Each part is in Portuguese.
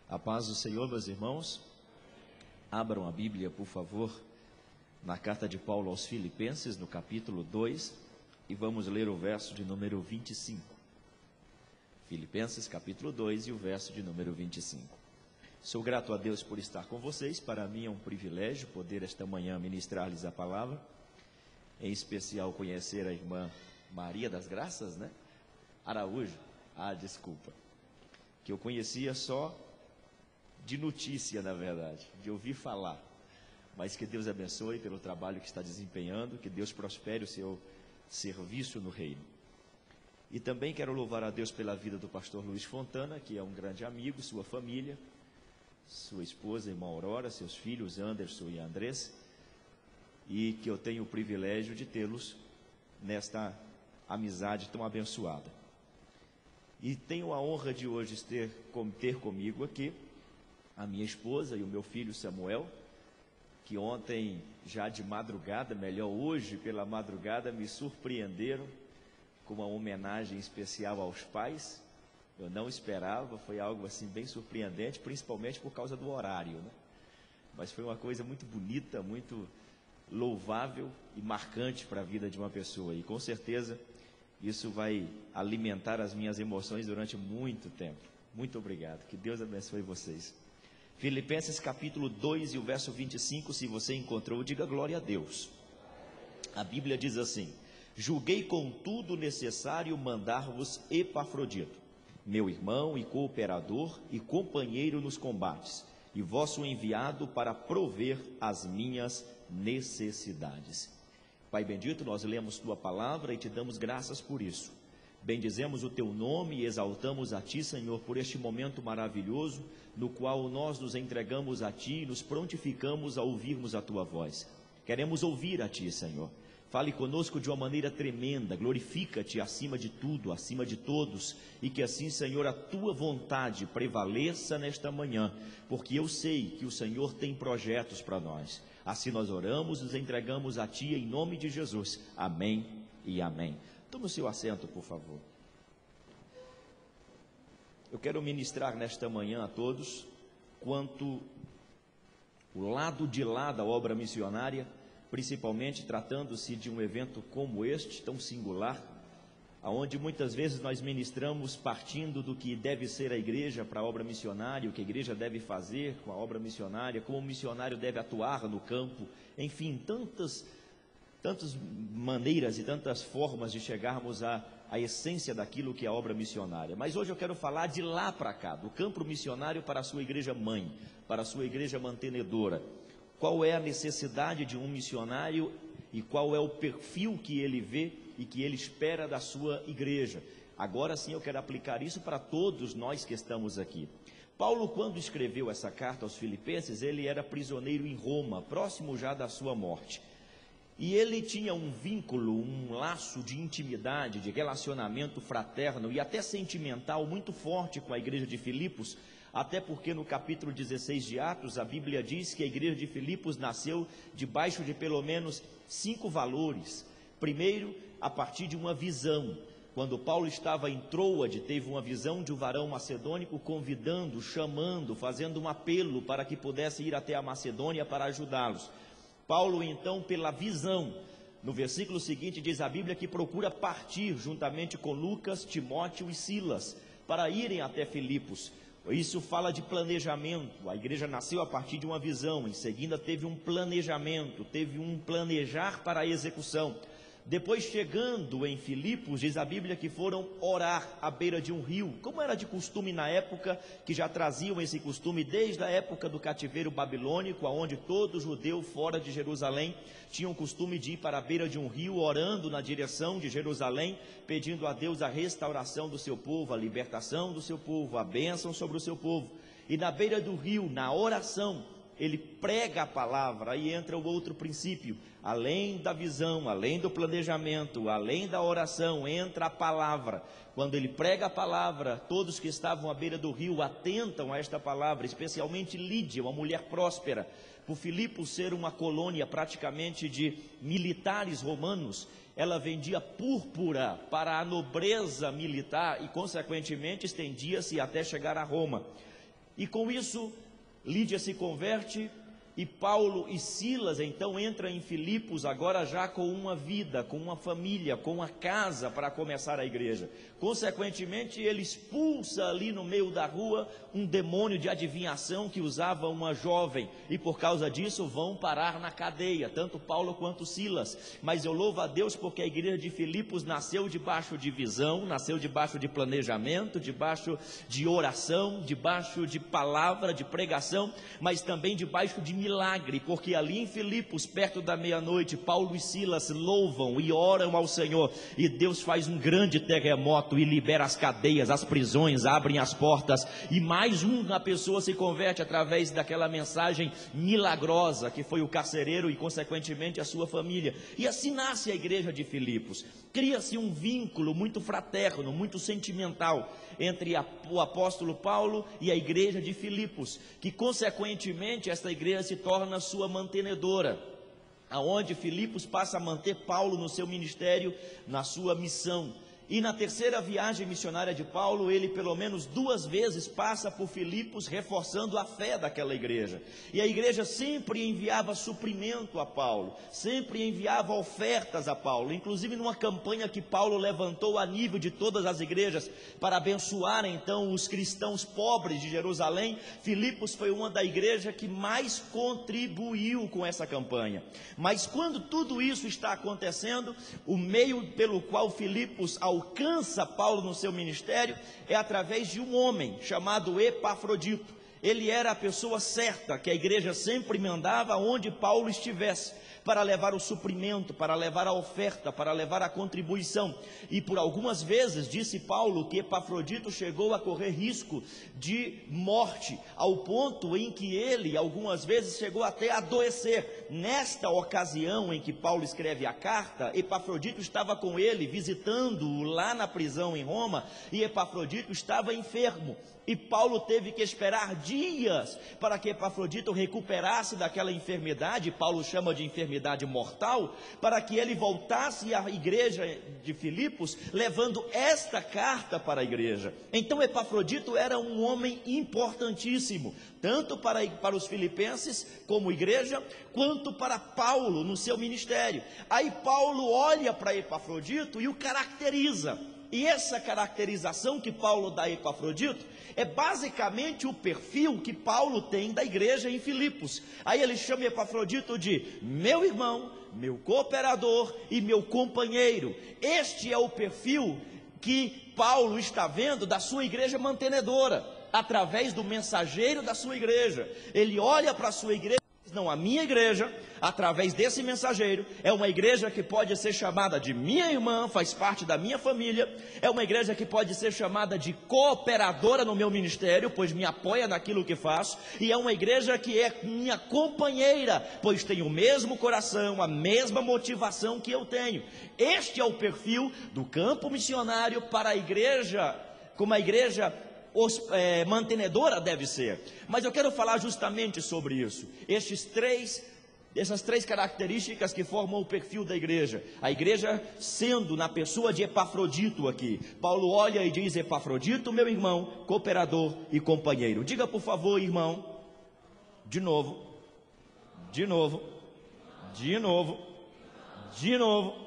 A paz do Senhor, meus irmãos. Abram a Bíblia, por favor, na carta de Paulo aos Filipenses, no capítulo 2, e vamos ler o verso de número 25. Filipenses, capítulo 2, e o verso de número 25. Sou grato a Deus por estar com vocês. Para mim é um privilégio poder esta manhã ministrar-lhes a palavra, em especial conhecer a irmã Maria das Graças, Araújo, desculpa, que eu conhecia só de notícia, na verdade, de ouvir falar, mas que Deus abençoe pelo trabalho que está desempenhando, que Deus prospere o seu serviço no reino. E também quero louvar a Deus pela vida do pastor Luiz Fontana, que é um grande amigo, sua família, sua esposa, irmã Aurora, seus filhos Anderson e Andrés, e que eu tenho o privilégio de tê-los nesta amizade tão abençoada. E tenho a honra de hoje ter comigo aqui a minha esposa e o meu filho Samuel, que ontem, já de madrugada, melhor hoje pela madrugada, me surpreenderam com uma homenagem especial aos pais. Eu não esperava, foi algo assim bem surpreendente, principalmente por causa do horário, Mas foi uma coisa muito bonita, muito louvável e marcante para a vida de uma pessoa, e com certeza isso vai alimentar as minhas emoções durante muito tempo. Muito obrigado, que Deus abençoe vocês. Filipenses capítulo 2 e o verso 25, se você encontrou, diga glória a Deus. A Bíblia diz assim: julguei contudo necessário mandar-vos Epafrodito, meu irmão e cooperador e companheiro nos combates, e vosso enviado para prover as minhas necessidades. Pai bendito, nós lemos tua palavra e te damos graças por isso. Bendizemos o teu nome e exaltamos a ti, Senhor, por este momento maravilhoso, no qual nós nos entregamos a ti e nos prontificamos a ouvirmos a tua voz. Queremos ouvir a ti, Senhor. Fale conosco de uma maneira tremenda, glorifica-te acima de tudo, acima de todos, e que assim, Senhor, a tua vontade prevaleça nesta manhã, porque eu sei que o Senhor tem projetos para nós. Assim nós oramos, nos entregamos a ti em nome de Jesus. Amém e amém. Tome o seu assento, por favor. Eu quero ministrar nesta manhã a todos quanto o lado de lá da obra missionária, principalmente tratando-se de um evento como este, tão singular, onde muitas vezes nós ministramos partindo do que deve ser a igreja para a obra missionária, o que a igreja deve fazer com a obra missionária, como o missionário deve atuar no campo, enfim, tantas maneiras e tantas formas de chegarmos à essência daquilo que é a obra missionária. Mas hoje eu quero falar de lá para cá, do campo missionário para a sua igreja mãe, para a sua igreja mantenedora. Qual é a necessidade de um missionário e qual é o perfil que ele vê e que ele espera da sua igreja. Agora sim eu quero aplicar isso para todos nós que estamos aqui. Paulo, quando escreveu essa carta aos Filipenses, ele era prisioneiro em Roma, próximo já da sua morte. E ele tinha um vínculo, um laço de intimidade, de relacionamento fraterno e até sentimental muito forte com a igreja de Filipos, até porque no capítulo 16 de Atos, a Bíblia diz que a igreja de Filipos nasceu debaixo de pelo menos 5 valores. Primeiro, a partir de uma visão. Quando Paulo estava em Troade, teve uma visão de um varão macedônico convidando, chamando, fazendo um apelo para que pudesse ir até a Macedônia para ajudá-los. Paulo, então, pela visão, no versículo seguinte diz a Bíblia que procura partir juntamente com Lucas, Timóteo e Silas para irem até Filipos. Isso fala de planejamento. A igreja nasceu a partir de uma visão, em seguida teve um planejamento, teve um planejar para a execução. Depois, chegando em Filipos, diz a Bíblia que foram orar à beira de um rio, como era de costume na época, que já traziam esse costume desde a época do cativeiro babilônico, onde todo judeu fora de Jerusalém tinha o costume de ir para a beira de um rio, orando na direção de Jerusalém, pedindo a Deus a restauração do seu povo, a libertação do seu povo, a bênção sobre o seu povo. E na beira do rio, na oração, ele prega a palavra. Aí entra o outro princípio, além da visão, além do planejamento, além da oração, entra a palavra. Quando ele prega a palavra, todos que estavam à beira do rio atentam a esta palavra, especialmente Lídia, uma mulher próspera. Por Filipos ser uma colônia praticamente de militares romanos, ela vendia púrpura para a nobreza militar e consequentemente estendia-se até chegar a Roma. E com isso, Lídia se converte e Paulo e Silas então entram em Filipos, agora já com uma vida, com uma família, com uma casa para começar a igreja. Consequentemente, ele expulsa ali no meio da rua um demônio de adivinhação que usava uma jovem, e por causa disso vão parar na cadeia, tanto Paulo quanto Silas. Mas eu louvo a Deus porque a igreja de Filipos nasceu debaixo de visão, nasceu debaixo de planejamento, debaixo de oração, debaixo de palavra, de pregação, mas também debaixo de milagre, porque ali em Filipos, perto da meia-noite, Paulo e Silas louvam e oram ao Senhor, e Deus faz um grande terremoto e libera as cadeias, as prisões, abrem as portas, e mais uma pessoa se converte através daquela mensagem milagrosa que foi o carcereiro e consequentemente a sua família. E assim nasce a igreja de Filipos. Cria-se um vínculo muito fraterno, muito sentimental entre o apóstolo Paulo e a igreja de Filipos, que consequentemente esta igreja se torna sua mantenedora, aonde Filipos passa a manter Paulo no seu ministério, na sua missão. E na terceira viagem missionária de Paulo, ele pelo menos 2 vezes passa por Filipos, reforçando a fé daquela igreja. E a igreja sempre enviava suprimento a Paulo, sempre enviava ofertas a Paulo, inclusive numa campanha que Paulo levantou a nível de todas as igrejas, para abençoar então os cristãos pobres de Jerusalém. Filipos foi uma da igreja que mais contribuiu com essa campanha. Mas quando tudo isso está acontecendo, o meio pelo qual Filipos alcança Paulo no seu ministério é através de um homem chamado Epafrodito. Ele era a pessoa certa que a igreja sempre mandava onde Paulo estivesse, para levar o suprimento, para levar a oferta, para levar a contribuição. E por algumas vezes disse Paulo que Epafrodito chegou a correr risco de morte, ao ponto em que ele algumas vezes chegou até a adoecer. Nesta ocasião em que Paulo escreve a carta, Epafrodito estava com ele, visitando-o lá na prisão em Roma, e Epafrodito estava enfermo. E Paulo teve que esperar dias para que Epafrodito recuperasse daquela enfermidade, Paulo chama de enfermidade mortal, para que ele voltasse à igreja de Filipos, levando esta carta para a igreja. Então Epafrodito era um homem importantíssimo, tanto para os filipenses como igreja, quanto para Paulo no seu ministério. Aí Paulo olha para Epafrodito e o caracteriza. E essa caracterização que Paulo dá a Epafrodito é basicamente o perfil que Paulo tem da igreja em Filipos. Aí ele chama Epafrodito de meu irmão, meu cooperador e meu companheiro. Este é o perfil que Paulo está vendo da sua igreja mantenedora, através do mensageiro da sua igreja. Ele olha para a sua igreja, não, a minha igreja, através desse mensageiro, é uma igreja que pode ser chamada de minha irmã, faz parte da minha família, é uma igreja que pode ser chamada de cooperadora no meu ministério, pois me apoia naquilo que faço, e é uma igreja que é minha companheira, pois tem o mesmo coração, a mesma motivação que eu tenho. Este é o perfil do campo missionário para a igreja, como a igreja mantenedora deve ser. Mas eu quero falar justamente sobre isso, essas 3 características que formam o perfil da igreja. A igreja sendo na pessoa de Epafrodito aqui. Paulo olha e diz: Epafrodito, meu irmão, cooperador e companheiro. Diga por favor, irmão, de novo, de novo, de novo, de novo.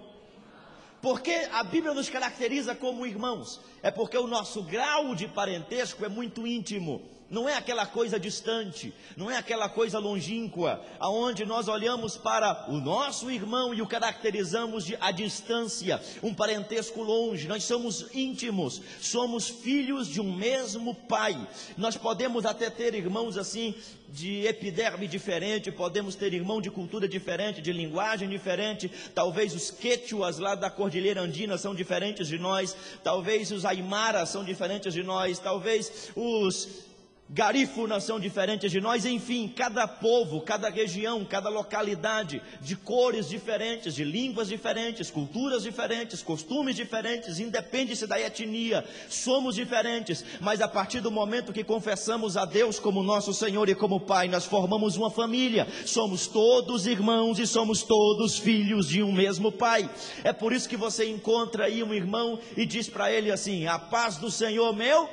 Porque a Bíblia nos caracteriza como irmãos, é porque o nosso grau de parentesco é muito íntimo, não é aquela coisa distante, não é aquela coisa longínqua, aonde nós olhamos para o nosso irmão e o caracterizamos à distância, um parentesco longe. Nós somos íntimos, somos filhos de um mesmo pai. Nós podemos até ter irmãos assim, de epiderme diferente, podemos ter irmão de cultura diferente, de linguagem diferente, talvez os quechuas lá da Cordilheira Andina são diferentes de nós, talvez os aimaras são diferentes de nós, talvez os garífunas são diferentes de nós, enfim, cada povo, cada região, cada localidade, de cores diferentes, de línguas diferentes, culturas diferentes, costumes diferentes, independe-se da etnia, somos diferentes, mas a partir do momento que confessamos a Deus como nosso Senhor e como Pai, nós formamos uma família, somos todos irmãos e somos todos filhos de um mesmo Pai. É por isso que você encontra aí um irmão e diz para ele assim: a paz do Senhor meu.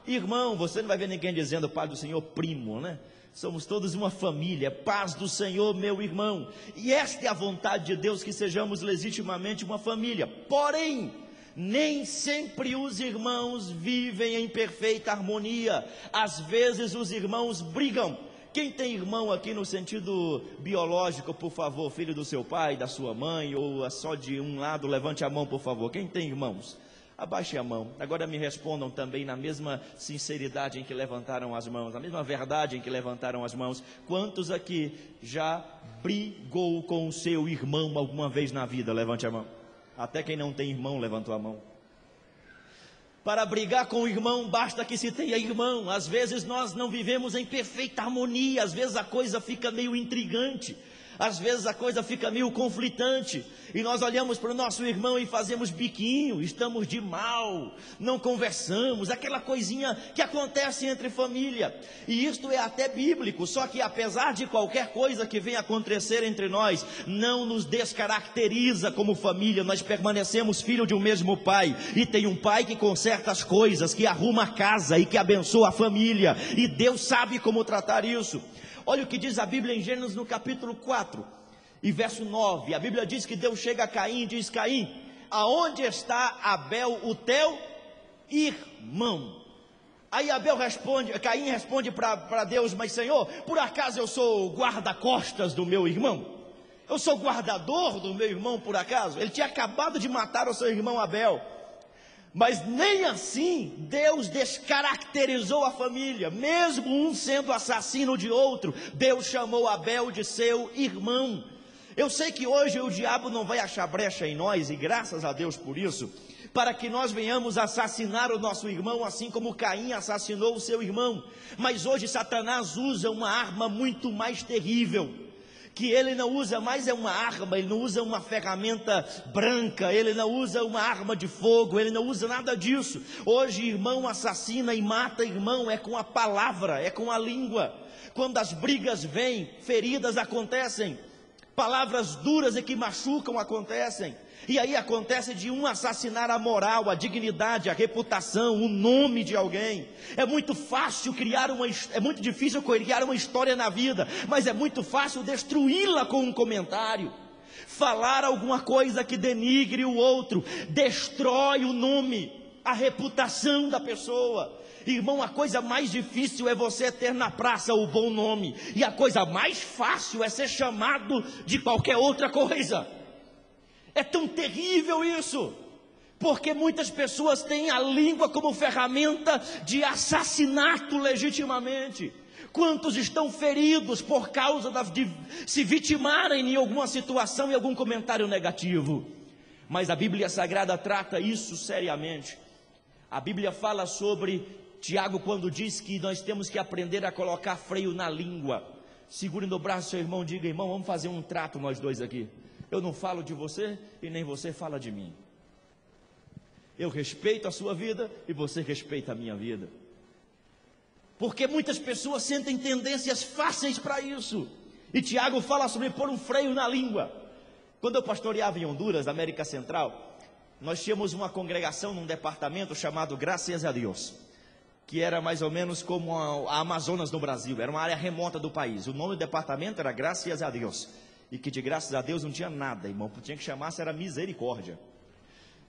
irmão. Você não vai ver ninguém dizendo paz do Senhor, primo, né? Somos todos uma família, paz do Senhor, meu irmão. E esta é a vontade de Deus, que sejamos legitimamente uma família. Porém, nem sempre os irmãos vivem em perfeita harmonia. Às vezes os irmãos brigam. Quem tem irmão aqui no sentido biológico, por favor, filho do seu pai, da sua mãe, ou só de um lado, levante a mão, por favor. Quem tem irmãos? Abaixe a mão. Agora me respondam também na mesma sinceridade em que levantaram as mãos, na mesma verdade em que levantaram as mãos. Quantos aqui já brigou com o seu irmão alguma vez na vida? Levante a mão. Até quem não tem irmão levantou a mão. Para brigar com o irmão, basta que se tenha irmão. Às vezes nós não vivemos em perfeita harmonia, às vezes a coisa fica meio intrigante, às vezes a coisa fica meio conflitante, e nós olhamos para o nosso irmão e fazemos biquinho, estamos de mal, não conversamos, aquela coisinha que acontece entre família, e isto é até bíblico. Só que apesar de qualquer coisa que venha acontecer entre nós, não nos descaracteriza como família. Nós permanecemos filho de um mesmo pai, e tem um pai que conserta as coisas, que arruma a casa e que abençoa a família, e Deus sabe como tratar isso. Olha o que diz a Bíblia em Gênesis no capítulo 4 e verso 9, a Bíblia diz que Deus chega a Caim e diz: Caim, aonde está Abel, o teu irmão? Aí Caim responde para Deus: mas Senhor, por acaso eu sou guarda-costas do meu irmão? Eu sou guardador do meu irmão por acaso? Ele tinha acabado de matar o seu irmão Abel. Mas nem assim Deus descaracterizou a família, mesmo um sendo assassino de outro. Deus chamou Abel de seu irmão. Eu sei que hoje o diabo não vai achar brecha em nós, e graças a Deus por isso, para que nós venhamos assassinar o nosso irmão, assim como Caim assassinou o seu irmão. Mas hoje Satanás usa uma arma muito mais terrível, que ele não usa mais uma arma, ele não usa uma ferramenta branca, ele não usa uma arma de fogo, ele não usa nada disso. Hoje irmão assassina e mata irmão, é com a palavra, é com a língua. Quando as brigas vêm, feridas acontecem, palavras duras e que machucam acontecem. E aí acontece de um assassinar a moral, a dignidade, a reputação, o nome de alguém. É muito difícil criar uma história na vida, mas é muito fácil destruí-la com um comentário. Falar alguma coisa que denigre o outro, destrói o nome, a reputação da pessoa. Irmão, a coisa mais difícil é você ter na praça o bom nome, e a coisa mais fácil é ser chamado de qualquer outra coisa. É tão terrível isso, porque muitas pessoas têm a língua como ferramenta de assassinato legitimamente. Quantos estão feridos por causa de se vitimarem em alguma situação e algum comentário negativo? Mas a Bíblia Sagrada trata isso seriamente. A Bíblia fala sobre Tiago, quando diz que nós temos que aprender a colocar freio na língua. Segure no braço do seu irmão, diga: irmão, vamos fazer um trato nós dois aqui. Eu não falo de você e nem você fala de mim. Eu respeito a sua vida e você respeita a minha vida. Porque muitas pessoas sentem tendências fáceis para isso. E Tiago fala sobre pôr um freio na língua. Quando eu pastoreava em Honduras, América Central, nós tínhamos uma congregação num departamento chamado Graças a Deus, que era mais ou menos como a Amazonas no Brasil, era uma área remota do país. O nome do departamento era Graças a Deus. E que de graças a Deus não tinha nada, irmão, tinha que chamar-se era misericórdia.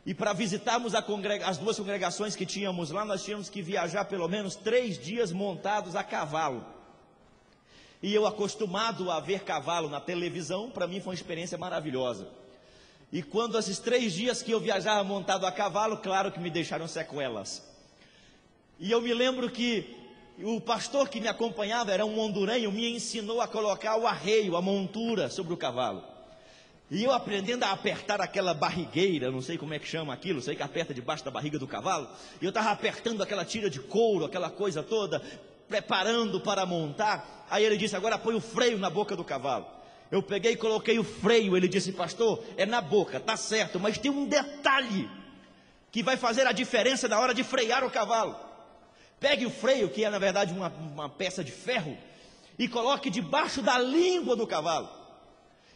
E para visitarmos as duas congregações que tínhamos lá, nós tínhamos que viajar pelo menos 3 dias montados a cavalo. E eu, acostumado a ver cavalo na televisão, para mim foi uma experiência maravilhosa. E quando esses 3 dias que eu viajava montado a cavalo, claro que me deixaram sequelas. E eu me lembro que o pastor que me acompanhava, era um hondurenho, me ensinou a colocar o arreio, a montura sobre o cavalo. E eu aprendendo a apertar aquela barrigueira, não sei como é que chama aquilo, sei que aperta debaixo da barriga do cavalo. E eu estava apertando aquela tira de couro, aquela coisa toda, preparando para montar. Aí ele disse: agora põe o freio na boca do cavalo. Eu peguei e coloquei o freio. Ele disse: pastor, é na boca, tá certo, mas tem um detalhe que vai fazer a diferença na hora de frear o cavalo. Pegue o freio, que é na verdade uma peça de ferro, e coloque debaixo da língua do cavalo.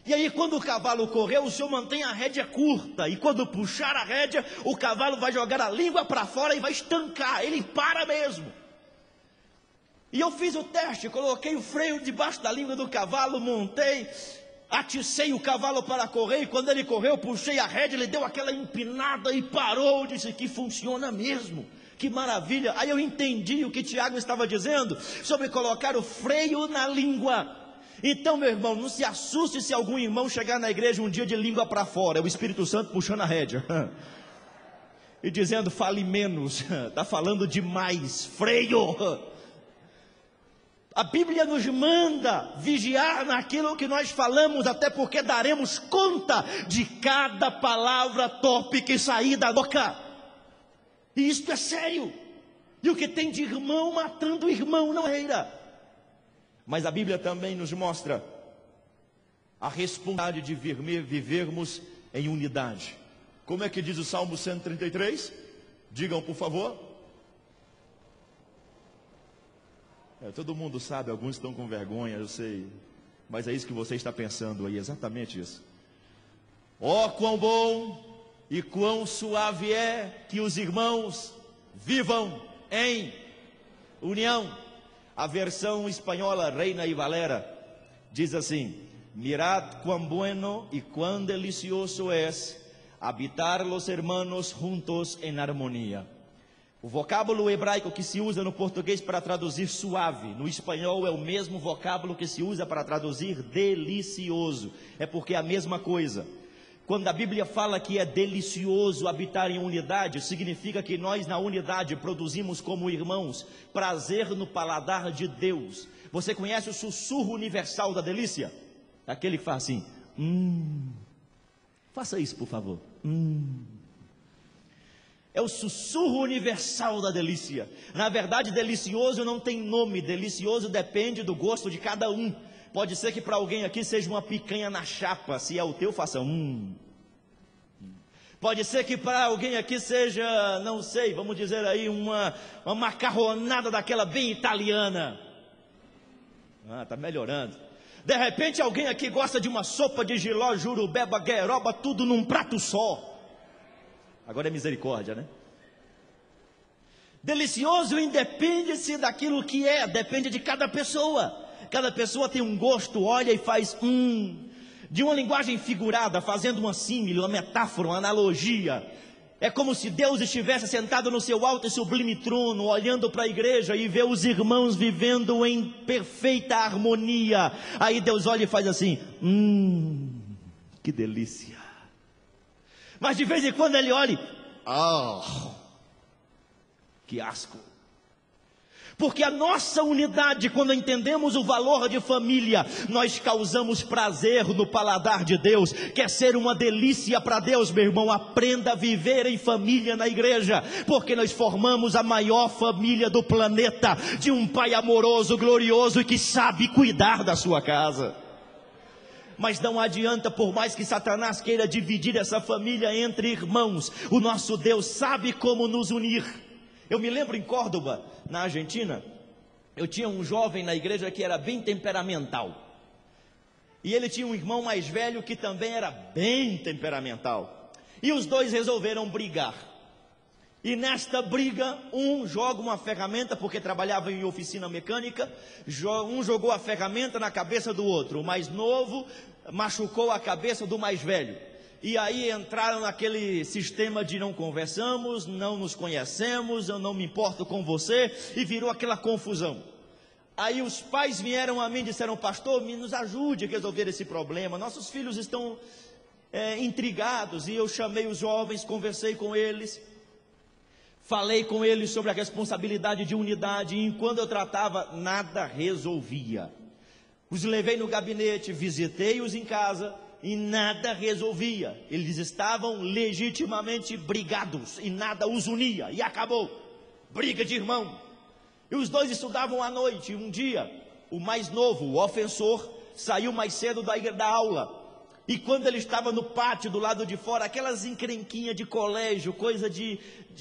E aí quando o cavalo correu, o senhor mantém a rédea curta, e quando puxar a rédea, o cavalo vai jogar a língua para fora e vai estancar, ele para mesmo. E eu fiz o teste, coloquei o freio debaixo da língua do cavalo, montei, aticei o cavalo para correr, e quando ele correu, puxei a rédea, ele deu aquela empinada e parou, disse que funciona mesmo. Que maravilha. Aí eu entendi o que Tiago estava dizendo sobre colocar o freio na língua. Então, meu irmão, não se assuste se algum irmão chegar na igreja um dia de língua para fora, é o Espírito Santo puxando a rédea e dizendo: fale menos, está falando demais, freio. A Bíblia nos manda vigiar naquilo que nós falamos, até porque daremos conta de cada palavra torpe que sair da boca. E isto é sério. E o que tem de irmão matando irmão não reira. Mas a Bíblia também nos mostra a responsabilidade de vivermos em unidade. Como é que diz o Salmo 133? Digam, por favor. Todo mundo sabe, alguns estão com vergonha, eu sei. Mas é isso que você está pensando aí, exatamente isso. Ó, quão bom e quão suave é que os irmãos vivam em união. A versão espanhola, Reina e Valera, diz assim: mirad cuán bueno y cuán delicioso es habitar los hermanos juntos en armonía. O vocábulo hebraico que se usa no português para traduzir suave, no espanhol é o mesmo vocábulo que se usa para traduzir delicioso. É porque é a mesma coisa. Quando a Bíblia fala que é delicioso habitar em unidade, significa que nós na unidade produzimos como irmãos prazer no paladar de Deus. Você conhece o sussurro universal da delícia? Aquele que faz assim, faça isso por favor. É o sussurro universal da delícia. Na verdade, delicioso não tem nome, delicioso depende do gosto de cada um. Pode ser que para alguém aqui seja uma picanha na chapa, se é o teu, faça Pode ser que para alguém aqui seja, não sei, vamos dizer aí, uma macarronada daquela bem italiana. Está melhorando. De repente alguém aqui gosta de uma sopa de jiló, jurubeba, gueroba, tudo num prato só. Agora é misericórdia, né? Delicioso independe-se daquilo que é, depende de cada pessoa. Cada pessoa tem um gosto, olha e faz de uma linguagem figurada, fazendo uma símile, uma metáfora, uma analogia. É como se Deus estivesse sentado no seu alto e sublime trono, olhando para a igreja e vê os irmãos vivendo em perfeita harmonia. Aí Deus olha e faz assim, que delícia. Mas de vez em quando ele olha, que asco. Porque a nossa unidade, quando entendemos o valor de família, nós causamos prazer no paladar de Deus. Quer ser uma delícia para Deus, meu irmão? Aprenda a viver em família na igreja, porque nós formamos a maior família do planeta, de um Pai amoroso, glorioso e que sabe cuidar da sua casa. Mas não adianta, por mais que Satanás queira dividir essa família entre irmãos, o nosso Deus sabe como nos unir. Eu me lembro em Córdoba, na Argentina, eu tinha um jovem na igreja que era bem temperamental. E ele tinha um irmão mais velho que também era bem temperamental. E os dois resolveram brigar. E nesta briga, um joga uma ferramenta, porque trabalhava em oficina mecânica, um jogou a ferramenta na cabeça do outro. O mais novo machucou a cabeça do mais velho. E aí entraram naquele sistema de não conversamos, não nos conhecemos, eu não me importo com você, e virou aquela confusão. Aí os pais vieram a mim e disseram: pastor, nos ajude a resolver esse problema, nossos filhos estão intrigados. E eu chamei os jovens, conversei com eles, falei com eles sobre a responsabilidade de unidade, e enquanto eu tratava, nada resolvia. Os levei no gabinete, visitei-os em casa, e nada resolvia. Eles estavam legitimamente brigados e nada os unia, e acabou. Briga de irmão. E os dois estudavam à noite. Um dia, o mais novo, o ofensor, saiu mais cedo da aula, e quando ele estava no pátio do lado de fora, aquelas encrenquinhas de colégio, coisa de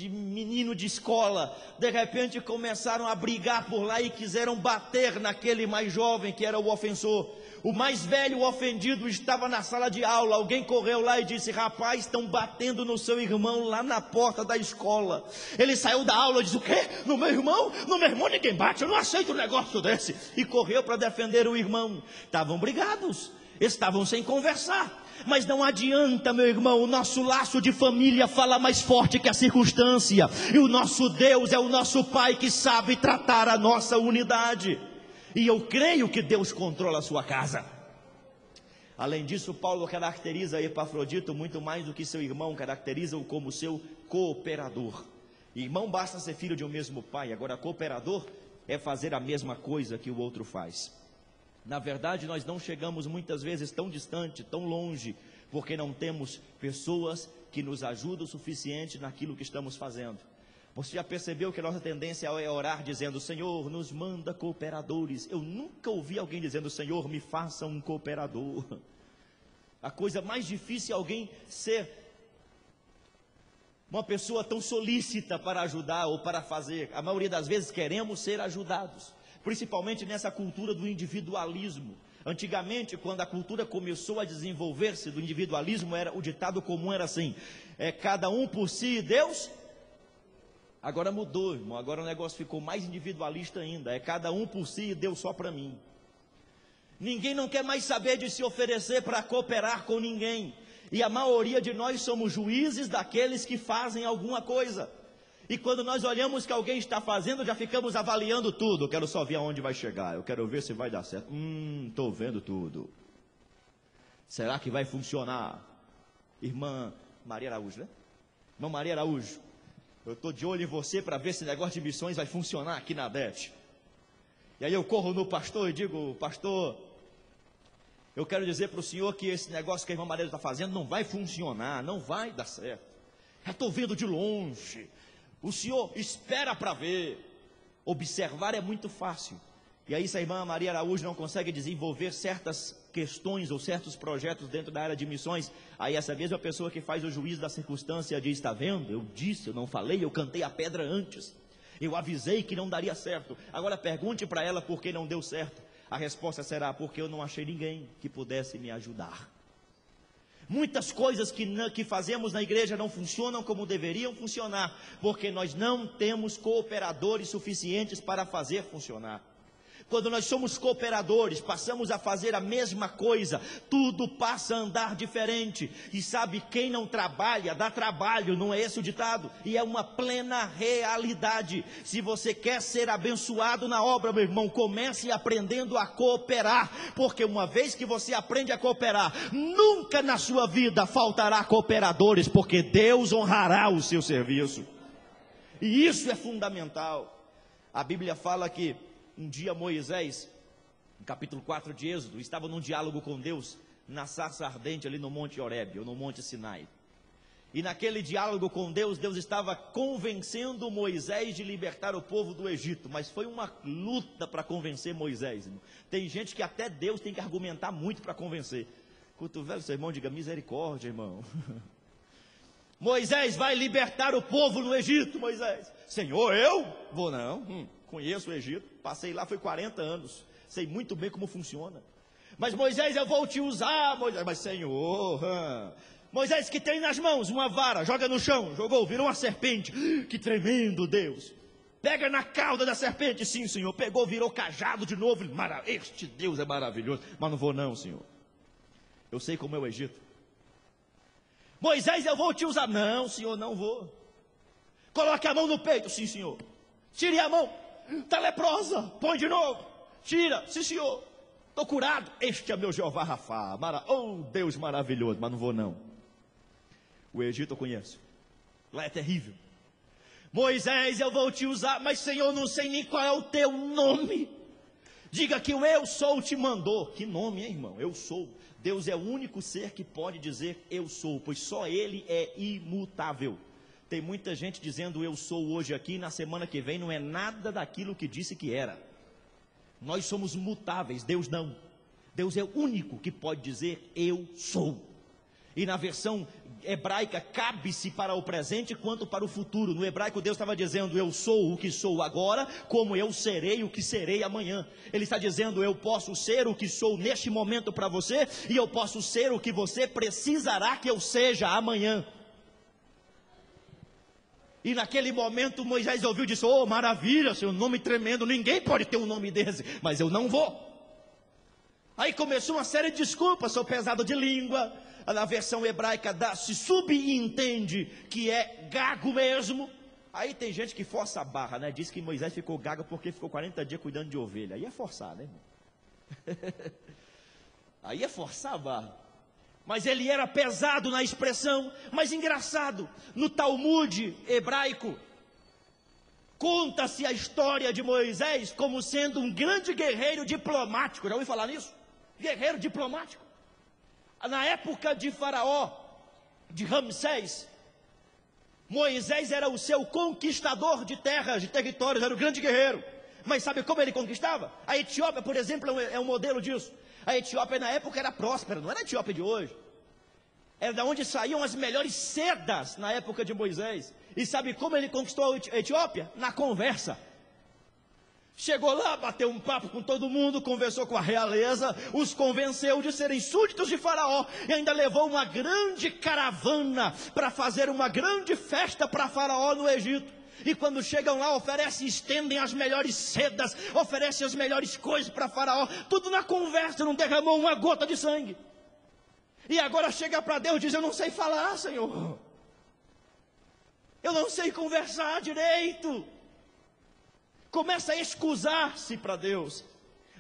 menino de escola, de repente começaram a brigar por lá e quiseram bater naquele mais jovem que era o ofensor. O mais velho ofendido estava na sala de aula. Alguém correu lá e disse: rapaz, estão batendo no seu irmão lá na porta da escola. Ele saiu da aula e disse: o quê? No meu irmão? No meu irmão ninguém bate, eu não aceito um negócio desse. E correu para defender o irmão. Estavam brigados, estavam sem conversar. Mas não adianta, meu irmão, o nosso laço de família fala mais forte que a circunstância. E o nosso Deus é o nosso Pai que sabe tratar a nossa unidade. E eu creio que Deus controla a sua casa. Além disso, Paulo caracteriza Epafrodito muito mais do que seu irmão, caracteriza-o como seu cooperador. Irmão basta ser filho de um mesmo pai, agora cooperador é fazer a mesma coisa que o outro faz. Na verdade, nós não chegamos muitas vezes tão distante, tão longe, porque não temos pessoas que nos ajudam o suficiente naquilo que estamos fazendo. Você já percebeu que a nossa tendência é orar dizendo: Senhor, nos manda cooperadores. Eu nunca ouvi alguém dizendo: Senhor, me faça um cooperador. A coisa mais difícil é alguém ser uma pessoa tão solícita para ajudar ou para fazer. A maioria das vezes queremos ser ajudados, principalmente nessa cultura do individualismo. Antigamente, quando a cultura começou a desenvolver-se do individualismo, o ditado comum era assim: cada um por si e Deus. Agora mudou, irmão, agora o negócio ficou mais individualista ainda, cada um por si e Deus só para mim. Ninguém não quer mais saber de se oferecer para cooperar com ninguém, e a maioria de nós somos juízes daqueles que fazem alguma coisa, e quando nós olhamos que alguém está fazendo, já ficamos avaliando tudo. Eu quero só ver aonde vai chegar, eu quero ver se vai dar certo. Estou vendo tudo, será que vai funcionar? Irmã Maria Araújo, né? Irmã Maria Araújo, eu estou de olho em você para ver se o negócio de missões vai funcionar aqui na ADET. E aí eu corro no pastor e digo: pastor, eu quero dizer para o senhor que esse negócio que a irmã Maria está fazendo não vai funcionar, não vai dar certo. Já estou vendo de longe. O senhor espera para ver. Observar é muito fácil. E aí, se a irmã Maria Araújo não consegue desenvolver certas questões ou certos projetos dentro da área de missões, aí essa mesma pessoa que faz o juízo da circunstância diz: está vendo, eu disse, eu não falei, eu cantei a pedra antes, eu avisei que não daria certo. Agora pergunte para ela por que não deu certo. A resposta será: porque eu não achei ninguém que pudesse me ajudar. Muitas coisas que fazemos na igreja não funcionam como deveriam funcionar, porque nós não temos cooperadores suficientes para fazer funcionar. Quando nós somos cooperadores, passamos a fazer a mesma coisa, tudo passa a andar diferente. E sabe, quem não trabalha, dá trabalho, não é esse o ditado? E é uma plena realidade. Se você quer ser abençoado na obra, meu irmão, comece aprendendo a cooperar, porque uma vez que você aprende a cooperar, nunca na sua vida faltará cooperadores, porque Deus honrará o seu serviço. E isso é fundamental. A Bíblia fala que um dia Moisés, no capítulo 4 de Êxodo, estava num diálogo com Deus, na sarça ardente ali no Monte Horebe, ou no Monte Sinai. E naquele diálogo com Deus, Deus estava convencendo Moisés de libertar o povo do Egito, mas foi uma luta para convencer Moisés, irmão. Tem gente que até Deus tem que argumentar muito para convencer. Cotovelo, seu irmão, diga: misericórdia, irmão. Moisés vai libertar o povo no Egito. Moisés: Senhor, eu vou não, conheço o Egito, passei lá, foi 40 anos, sei muito bem como funciona. Mas Moisés, eu vou te usar, Moisés. Mas Senhor, Moisés, que tem nas mãos uma vara, joga no chão, jogou, virou uma serpente. Que tremendo, Deus. Pega na cauda da serpente. Sim, Senhor. Pegou, virou cajado de novo. Este Deus é maravilhoso. Mas não vou não, Senhor, eu sei como é o Egito. Moisés, eu vou te usar. Não, Senhor, não vou. Coloque a mão no peito. Sim, Senhor. Tire a mão. Está leprosa, põe de novo. Tira, sim, Senhor, estou curado. Este é meu Jeová Rafá. Oh, Deus maravilhoso. Mas não vou não. O Egito eu conheço, lá é terrível. Moisés, eu vou te usar. Mas Senhor, não sei nem qual é o teu nome. Diga que o eu sou te mandou. Que nome, hein, irmão? Eu sou. Deus é o único ser que pode dizer eu sou, pois só Ele é imutável. Tem muita gente dizendo eu sou hoje aqui, na semana que vem não é nada daquilo que disse que era. Nós somos mutáveis, Deus não. Deus é o único que pode dizer eu sou. E na versão hebraica, cabe-se para o presente quanto para o futuro. No hebraico, Deus estava dizendo: eu sou o que sou agora, como eu serei o que serei amanhã. Ele está dizendo: eu posso ser o que sou neste momento para você, e eu posso ser o que você precisará que eu seja amanhã. E naquele momento Moisés ouviu e disse: oh, maravilha, seu nome tremendo, ninguém pode ter um nome desse, mas eu não vou. Aí começou uma série de desculpas: sou pesado de língua. Na versão hebraica se subentende que é gago mesmo. Aí tem gente que força a barra, né? Diz que Moisés ficou gago porque ficou 40 dias cuidando de ovelha. Aí é forçar, né, irmão? Aí é forçar a barra. Mas ele era pesado na expressão. Mas engraçado, no Talmud hebraico, conta-se a história de Moisés como sendo um grande guerreiro diplomático. Já ouviu falar nisso? Guerreiro diplomático. Na época de Faraó, de Ramsés, Moisés era o seu conquistador de terras, de territórios, era o grande guerreiro. Mas sabe como ele conquistava? A Etiópia, por exemplo, é um modelo disso. A Etiópia na época era próspera, não era a Etiópia de hoje. Era da onde saíam as melhores sedas na época de Moisés. E sabe como ele conquistou a Etiópia? Na conversa. Chegou lá, bateu um papo com todo mundo, conversou com a realeza, os convenceu de serem súditos de Faraó, e ainda levou uma grande caravana para fazer uma grande festa para Faraó no Egito. E quando chegam lá, oferecem, estendem as melhores sedas, oferecem as melhores coisas para Faraó, tudo na conversa, não derramou uma gota de sangue. E agora chega para Deus e diz: eu não sei falar, Senhor, eu não sei conversar direito. Começa a excusar-se para Deus.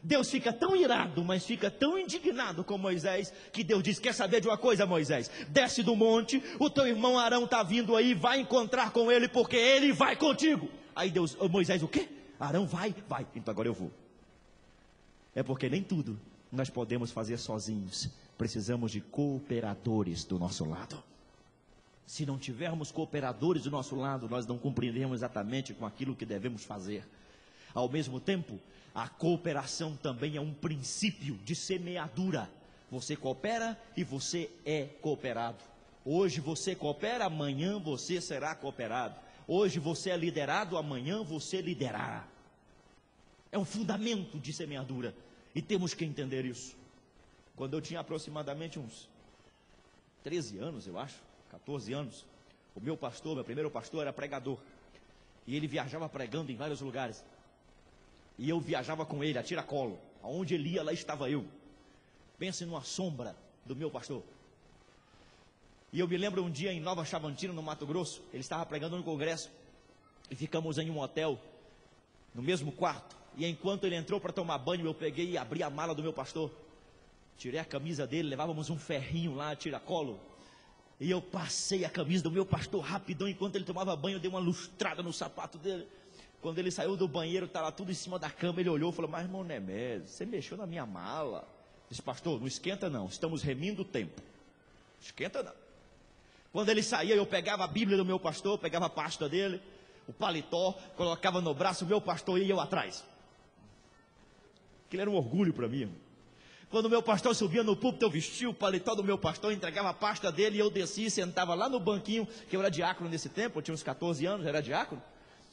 Deus fica tão irado, mas fica tão indignado com Moisés, que Deus diz: quer saber de uma coisa, Moisés? Desce do monte, o teu irmão Arão está vindo aí, vai encontrar com ele, porque ele vai contigo. Aí Moisés: o quê? Arão vai? Vai, então agora eu vou. É porque nem tudo nós podemos fazer sozinhos, precisamos de cooperadores do nosso lado. Se não tivermos cooperadores do nosso lado, nós não cumpriremos exatamente com aquilo que devemos fazer. Ao mesmo tempo, a cooperação também é um princípio de semeadura. Você coopera e você é cooperado. Hoje você coopera, amanhã você será cooperado. Hoje você é liderado, amanhã você liderará. É um fundamento de semeadura e temos que entender isso. Quando eu tinha aproximadamente uns 13 anos, eu acho, 14 anos, o meu primeiro pastor era pregador. E ele viajava pregando em vários lugares. E eu viajava com ele, a tiracolo. Aonde ele ia, lá estava eu. Pense numa sombra do meu pastor. E eu me lembro um dia em Nova Chavantina, no Mato Grosso. Ele estava pregando no congresso. E ficamos em um hotel, no mesmo quarto. E enquanto ele entrou para tomar banho, eu peguei e abri a mala do meu pastor. Tirei a camisa dele, levávamos um ferrinho lá, a tiracolo. E eu passei a camisa do meu pastor rapidão. Enquanto ele tomava banho, eu dei uma lustrada no sapato dele. Quando ele saiu do banheiro, estava tudo em cima da cama. Ele olhou e falou: mas irmão Nemésio, você mexeu na minha mala. Disse: pastor, não esquenta não, estamos remindo o tempo. Esquenta não. Quando ele saía, eu pegava a Bíblia do meu pastor, pegava a pasta dele, o paletó, colocava no braço, o meu pastor ia e eu atrás. Aquilo era um orgulho para mim, irmão. Quando o meu pastor subia no púlpito, eu vestia o paletó do meu pastor, entregava a pasta dele, e eu descia e sentava lá no banquinho, que eu era diácono nesse tempo, eu tinha uns 14 anos, era diácono.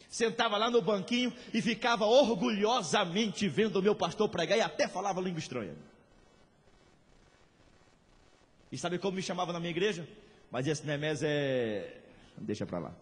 Sentava lá no banquinho e ficava orgulhosamente vendo o meu pastor pregar, e até falava língua estranha. E sabe como me chamava na minha igreja? Mas esse Nemésio deixa para lá.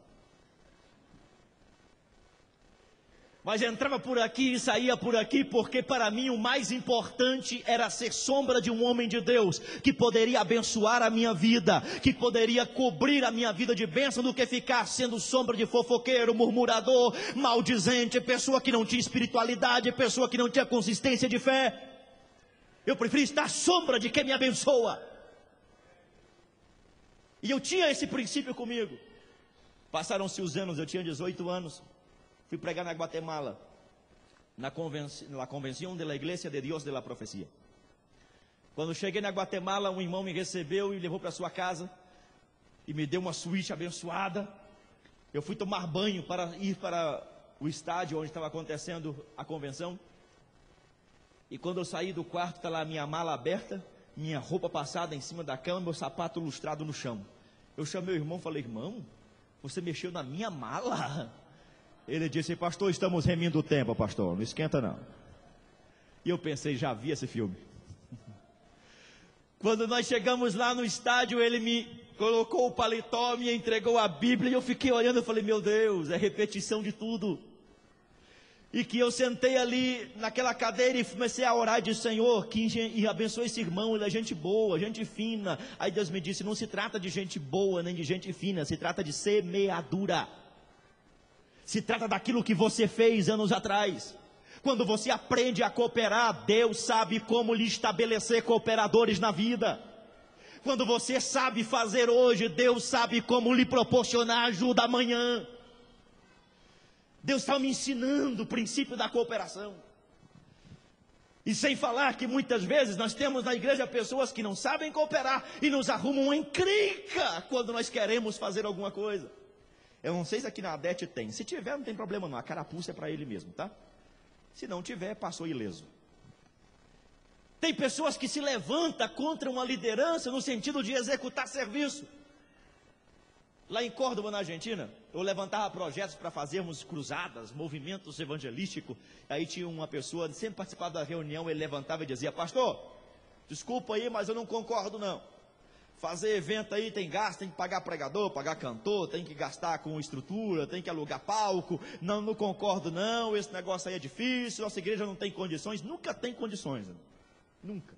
Mas entrava por aqui e saía por aqui, porque para mim o mais importante era ser sombra de um homem de Deus, que poderia abençoar a minha vida, que poderia cobrir a minha vida de bênção, do que ficar sendo sombra de fofoqueiro, murmurador, maldizente, pessoa que não tinha espiritualidade, pessoa que não tinha consistência de fé. Eu prefiro estar à sombra de quem me abençoa. E eu tinha esse princípio comigo. Passaram-se os anos, eu tinha 18 anos. Fui pregar na Guatemala, na convenção da Igreja de Deus de la Profecia. Quando cheguei na Guatemala, um irmão me recebeu e levou para sua casa e me deu uma suíte abençoada. Eu fui tomar banho para ir para o estádio onde estava acontecendo a convenção. E quando eu saí do quarto, está lá a minha mala aberta, minha roupa passada em cima da cama, meu sapato lustrado no chão. Eu chamei o irmão e falei: irmão, você mexeu na minha mala? Ele disse: pastor, estamos remindo o tempo, pastor, não esquenta não. E eu pensei: já vi esse filme. Quando nós chegamos lá no estádio, ele me colocou o paletó, me entregou a Bíblia, e eu fiquei olhando, eu falei: meu Deus, é repetição de tudo. E que eu sentei ali naquela cadeira e comecei a orar, e disse: Senhor, e abençoe esse irmão, ele é gente boa, gente fina. Aí Deus me disse: não se trata de gente boa, nem de gente fina, se trata de semeadura. Se trata daquilo que você fez anos atrás. Quando você aprende a cooperar, Deus sabe como lhe estabelecer cooperadores na vida. Quando você sabe fazer hoje, Deus sabe como lhe proporcionar ajuda amanhã. Deus está me ensinando o princípio da cooperação. E sem falar que muitas vezes nós temos na igreja pessoas que não sabem cooperar e nos arrumam uma encrenca quando nós queremos fazer alguma coisa. Eu não sei se aqui na ADET tem. Se tiver, não tem problema não. A carapuça é para ele mesmo, tá? Se não tiver, passou ileso. Tem pessoas que se levantam contra uma liderança no sentido de executar serviço. Lá em Córdoba, na Argentina, eu levantava projetos para fazermos cruzadas, movimentos evangelísticos. Aí tinha uma pessoa, sempre participava da reunião, ele levantava e dizia: pastor, desculpa aí, mas eu não concordo não. Fazer evento aí tem gasto, tem que pagar pregador, pagar cantor, tem que gastar com estrutura, tem que alugar palco. Não concordo não, esse negócio aí é difícil, nossa igreja não tem condições. Nunca tem condições, nunca.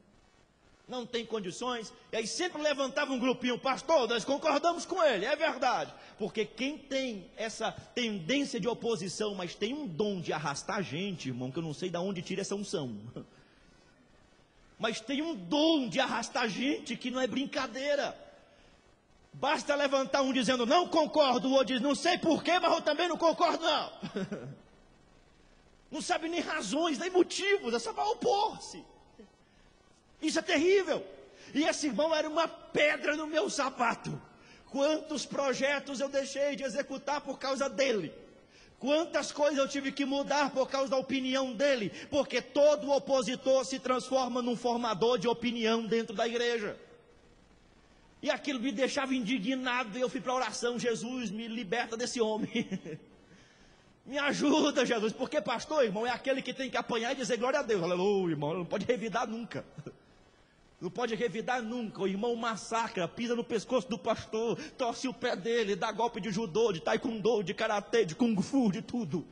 Não tem condições. E aí sempre levantava um grupinho: pastor, nós concordamos com ele, é verdade. Porque quem tem essa tendência de oposição, mas tem um dom de arrastar gente, irmão, que eu não sei de onde tira essa unção. Mas tem um dom de arrastar gente que não é brincadeira. Basta levantar um dizendo: não concordo, o outro diz: não sei porquê, mas eu também não concordo não. Não sabe nem razões, nem motivos, é só para opor-se. Isso é terrível. E esse irmão era uma pedra no meu sapato. Quantos projetos eu deixei de executar por causa dele. Quantas coisas eu tive que mudar por causa da opinião dele. Porque todo opositor se transforma num formador de opinião dentro da igreja. E aquilo me deixava indignado. E eu fui para a oração: Jesus, me liberta desse homem. Me ajuda, Jesus. Porque pastor, irmão, é aquele que tem que apanhar e dizer glória a Deus. Aleluia, irmão, não pode revidar nunca. Não pode revidar nunca. O irmão massacra, pisa no pescoço do pastor, torce o pé dele, dá golpe de judô, de taekwondo, de karatê, de kung fu, de tudo.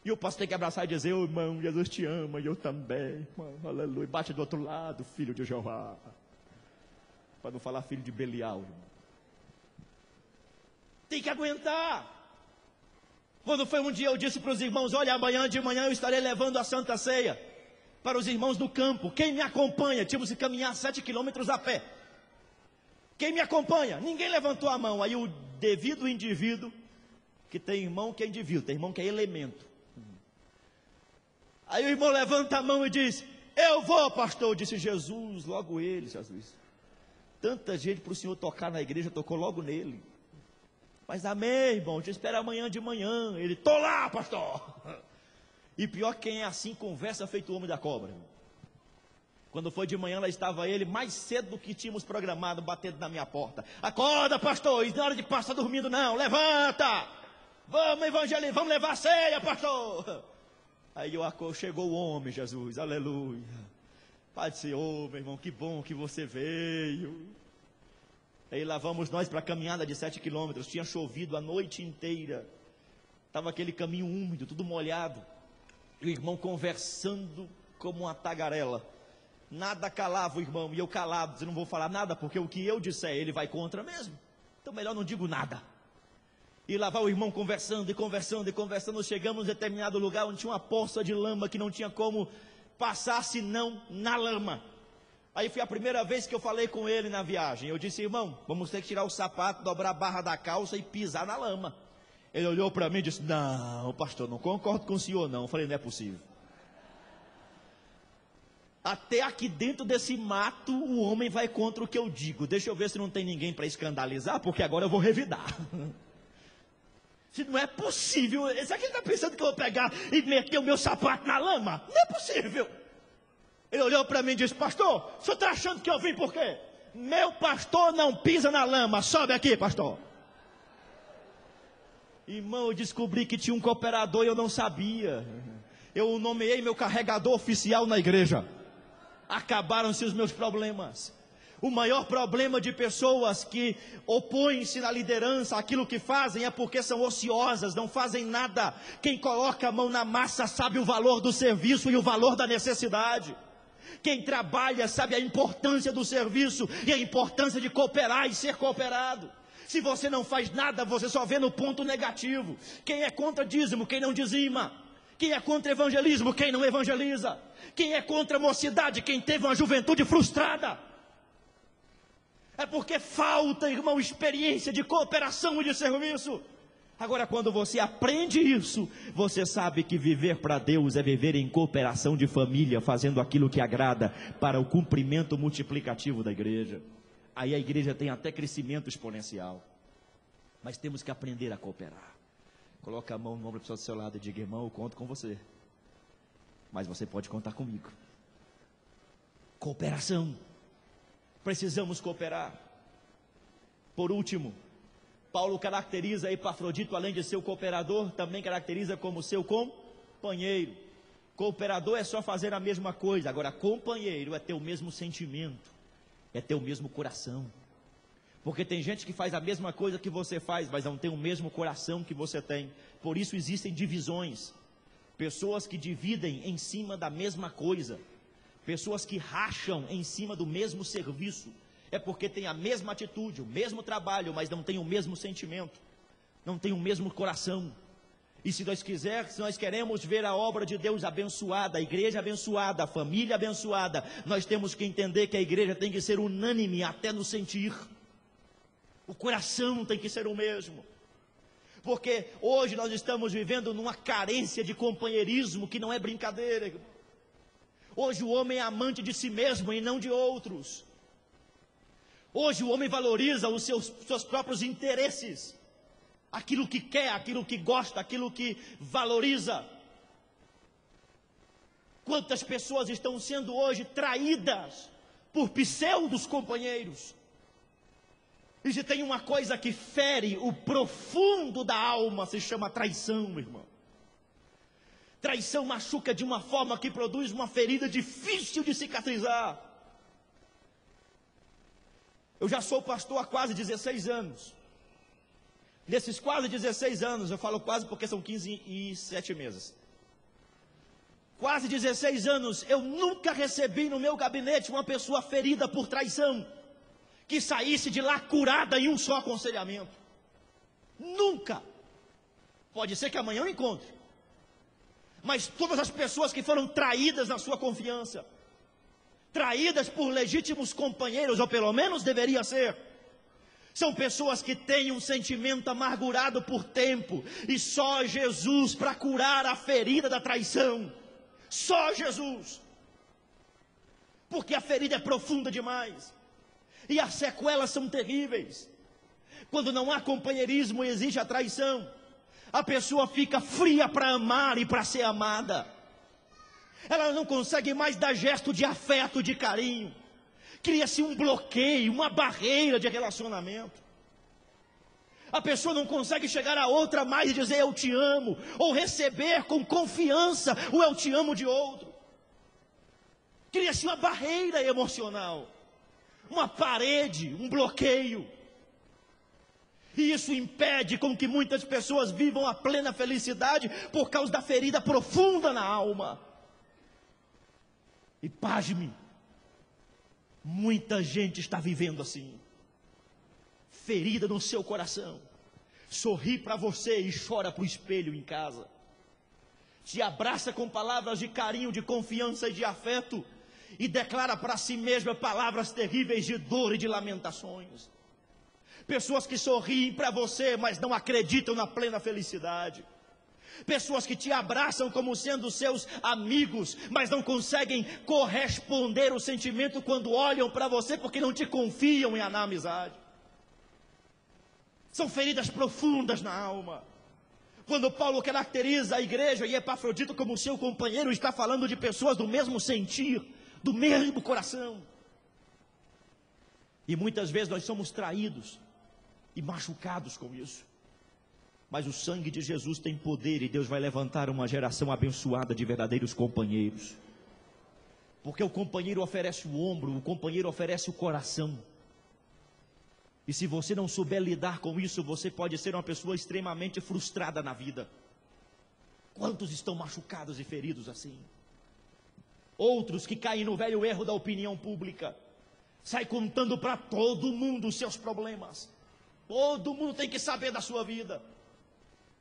E o pastor tem que abraçar e dizer: ô irmão, Jesus te ama, e eu também, irmão, aleluia. Bate do outro lado, filho de Jeová. Para não falar filho de Belial, irmão. Tem que aguentar. Quando foi um dia, eu disse para os irmãos: olha, amanhã de manhã eu estarei levando a Santa Ceia para os irmãos do campo. Quem me acompanha? Tínhamos que caminhar 7 quilômetros a pé. Quem me acompanha? Ninguém levantou a mão. Aí o devido indivíduo, que tem irmão que é indivíduo, tem irmão que é elemento. Aí o irmão levanta a mão e diz: eu vou, pastor. Disse: Jesus, logo ele, Jesus. Tanta gente para o senhor tocar na igreja, tocou logo nele. Mas amém, irmão, te espero amanhã de manhã. Ele: tô lá, pastor. E pior, quem é assim conversa feito o homem da cobra. Quando foi de manhã, lá estava ele, mais cedo do que tínhamos programado, batendo na minha porta: acorda, pastor, não é hora de passar dormindo não, levanta, vamos evangelizar, vamos levar a ceia, pastor. Aí chegou o homem, Jesus, aleluia. Pai do Senhor, meu irmão, que bom que você veio. Aí lá vamos nós para a caminhada de 7 quilômetros, tinha chovido a noite inteira, estava aquele caminho úmido, tudo molhado. E o irmão conversando como uma tagarela. Nada calava o irmão, e eu calado, eu não vou falar nada, porque o que eu disser, ele vai contra mesmo. Então melhor não digo nada. E lá vai o irmão conversando e conversando e conversando. Chegamos em determinado lugar onde tinha uma poça de lama que não tinha como passar senão na lama. Aí foi a primeira vez que eu falei com ele na viagem. Eu disse: irmão, vamos ter que tirar o sapato, dobrar a barra da calça e pisar na lama. Ele olhou para mim e disse: não, pastor, não concordo com o senhor não. Eu falei: não é possível. Até aqui dentro desse mato o homem vai contra o que eu digo. Deixa eu ver se não tem ninguém para escandalizar, porque agora eu vou revidar. Se não é possível, será que ele está pensando que eu vou pegar e meter o meu sapato na lama? Não é possível. Ele olhou para mim e disse: pastor, o senhor está achando que eu vim por quê? Meu pastor não pisa na lama, sobe aqui, pastor. Irmão, eu descobri que tinha um cooperador e eu não sabia. Eu nomeei meu carregador oficial na igreja. Acabaram-se os meus problemas. O maior problema de pessoas que opõem-se na liderança, aquilo que fazem é porque são ociosas, não fazem nada. Quem coloca a mão na massa sabe o valor do serviço e o valor da necessidade. Quem trabalha sabe a importância do serviço e a importância de cooperar e ser cooperado. Se você não faz nada, você só vê no ponto negativo. Quem é contra dízimo, quem não dizima. Quem é contra evangelismo, quem não evangeliza. Quem é contra a mocidade, quem teve uma juventude frustrada. É porque falta, irmão, experiência de cooperação e de serviço. Agora, quando você aprende isso, você sabe que viver para Deus é viver em cooperação de família, fazendo aquilo que agrada para o cumprimento multiplicativo da igreja. Aí a igreja tem até crescimento exponencial. Mas temos que aprender a cooperar. Coloca a mão no ombro da pessoa do seu lado e diga: irmão, eu conto com você. Mas você pode contar comigo. Cooperação. Precisamos cooperar. Por último, Paulo caracteriza Epafrodito, além de ser o cooperador, também caracteriza como seu companheiro. Cooperador é só fazer a mesma coisa. Agora, companheiro é ter o mesmo sentimento, é ter o mesmo coração. Porque tem gente que faz a mesma coisa que você faz, mas não tem o mesmo coração que você tem. Por isso existem divisões. Pessoas que dividem em cima da mesma coisa. Pessoas que racham em cima do mesmo serviço. É porque tem a mesma atitude, o mesmo trabalho, mas não tem o mesmo sentimento. Não tem o mesmo coração. E se nós queremos ver a obra de Deus abençoada, a igreja abençoada, a família abençoada, nós temos que entender que a igreja tem que ser unânime até no sentir. O coração tem que ser o mesmo. Porque hoje nós estamos vivendo numa carência de companheirismo que não é brincadeira. Hoje o homem é amante de si mesmo e não de outros. Hoje o homem valoriza os seus próprios interesses. Aquilo que quer, aquilo que gosta, aquilo que valoriza. Quantas pessoas estão sendo hoje traídas por pseudos companheiros? E se tem uma coisa que fere o profundo da alma, se chama traição, meu irmão. Traição machuca de uma forma que produz uma ferida difícil de cicatrizar. Eu já sou pastor há quase 16 anos. Nesses quase 16 anos, eu falo quase porque são 15 e 7 meses. Quase 16 anos, eu nunca recebi no meu gabinete uma pessoa ferida por traição, que saísse de lá curada em um só aconselhamento. Nunca. Pode ser que amanhã eu encontre. Mas todas as pessoas que foram traídas na sua confiança, traídas por legítimos companheiros, ou pelo menos deveria ser, são pessoas que têm um sentimento amargurado por tempo, e só Jesus para curar a ferida da traição. Só Jesus. Porque a ferida é profunda demais. E as sequelas são terríveis. Quando não há companheirismo, existe a traição. A pessoa fica fria para amar e para ser amada. Ela não consegue mais dar gesto de afeto, de carinho. Cria-se um bloqueio, uma barreira de relacionamento. A pessoa não consegue chegar a outra mais e dizer eu te amo, ou receber com confiança o eu te amo de outro. Cria-se uma barreira emocional, uma parede, um bloqueio. E isso impede com que muitas pessoas vivam a plena felicidade por causa da ferida profunda na alma. E pasme, muita gente está vivendo assim, ferida no seu coração, sorri para você e chora para o espelho em casa, te abraça com palavras de carinho, de confiança e de afeto, e declara para si mesma palavras terríveis de dor e de lamentações. Pessoas que sorriem para você, mas não acreditam na plena felicidade. Pessoas que te abraçam como sendo seus amigos, mas não conseguem corresponder o sentimento quando olham para você, porque não te confiam na amizade. São feridas profundas na alma. Quando Paulo caracteriza a igreja e Epafrodito como seu companheiro, está falando de pessoas do mesmo sentir, do mesmo coração. E muitas vezes nós somos traídos e machucados com isso. Mas o sangue de Jesus tem poder e Deus vai levantar uma geração abençoada de verdadeiros companheiros. Porque o companheiro oferece o ombro, o companheiro oferece o coração. E se você não souber lidar com isso, você pode ser uma pessoa extremamente frustrada na vida. Quantos estão machucados e feridos assim? Outros que caem no velho erro da opinião pública. Sai contando para todo mundo os seus problemas. Todo mundo tem que saber da sua vida.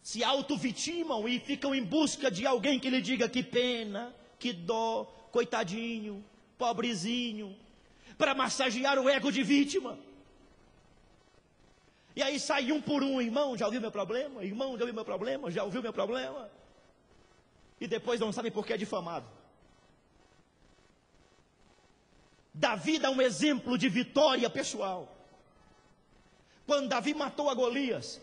Se auto-vitimam e ficam em busca de alguém que lhe diga que pena, que dó, coitadinho, pobrezinho, para massagear o ego de vítima. E aí sai um por um: irmão, já ouviu meu problema? Irmão, já ouviu meu problema? Já ouviu meu problema? E depois não sabem por que é difamado. Davi dá um exemplo de vitória pessoal. Quando Davi matou a Golias,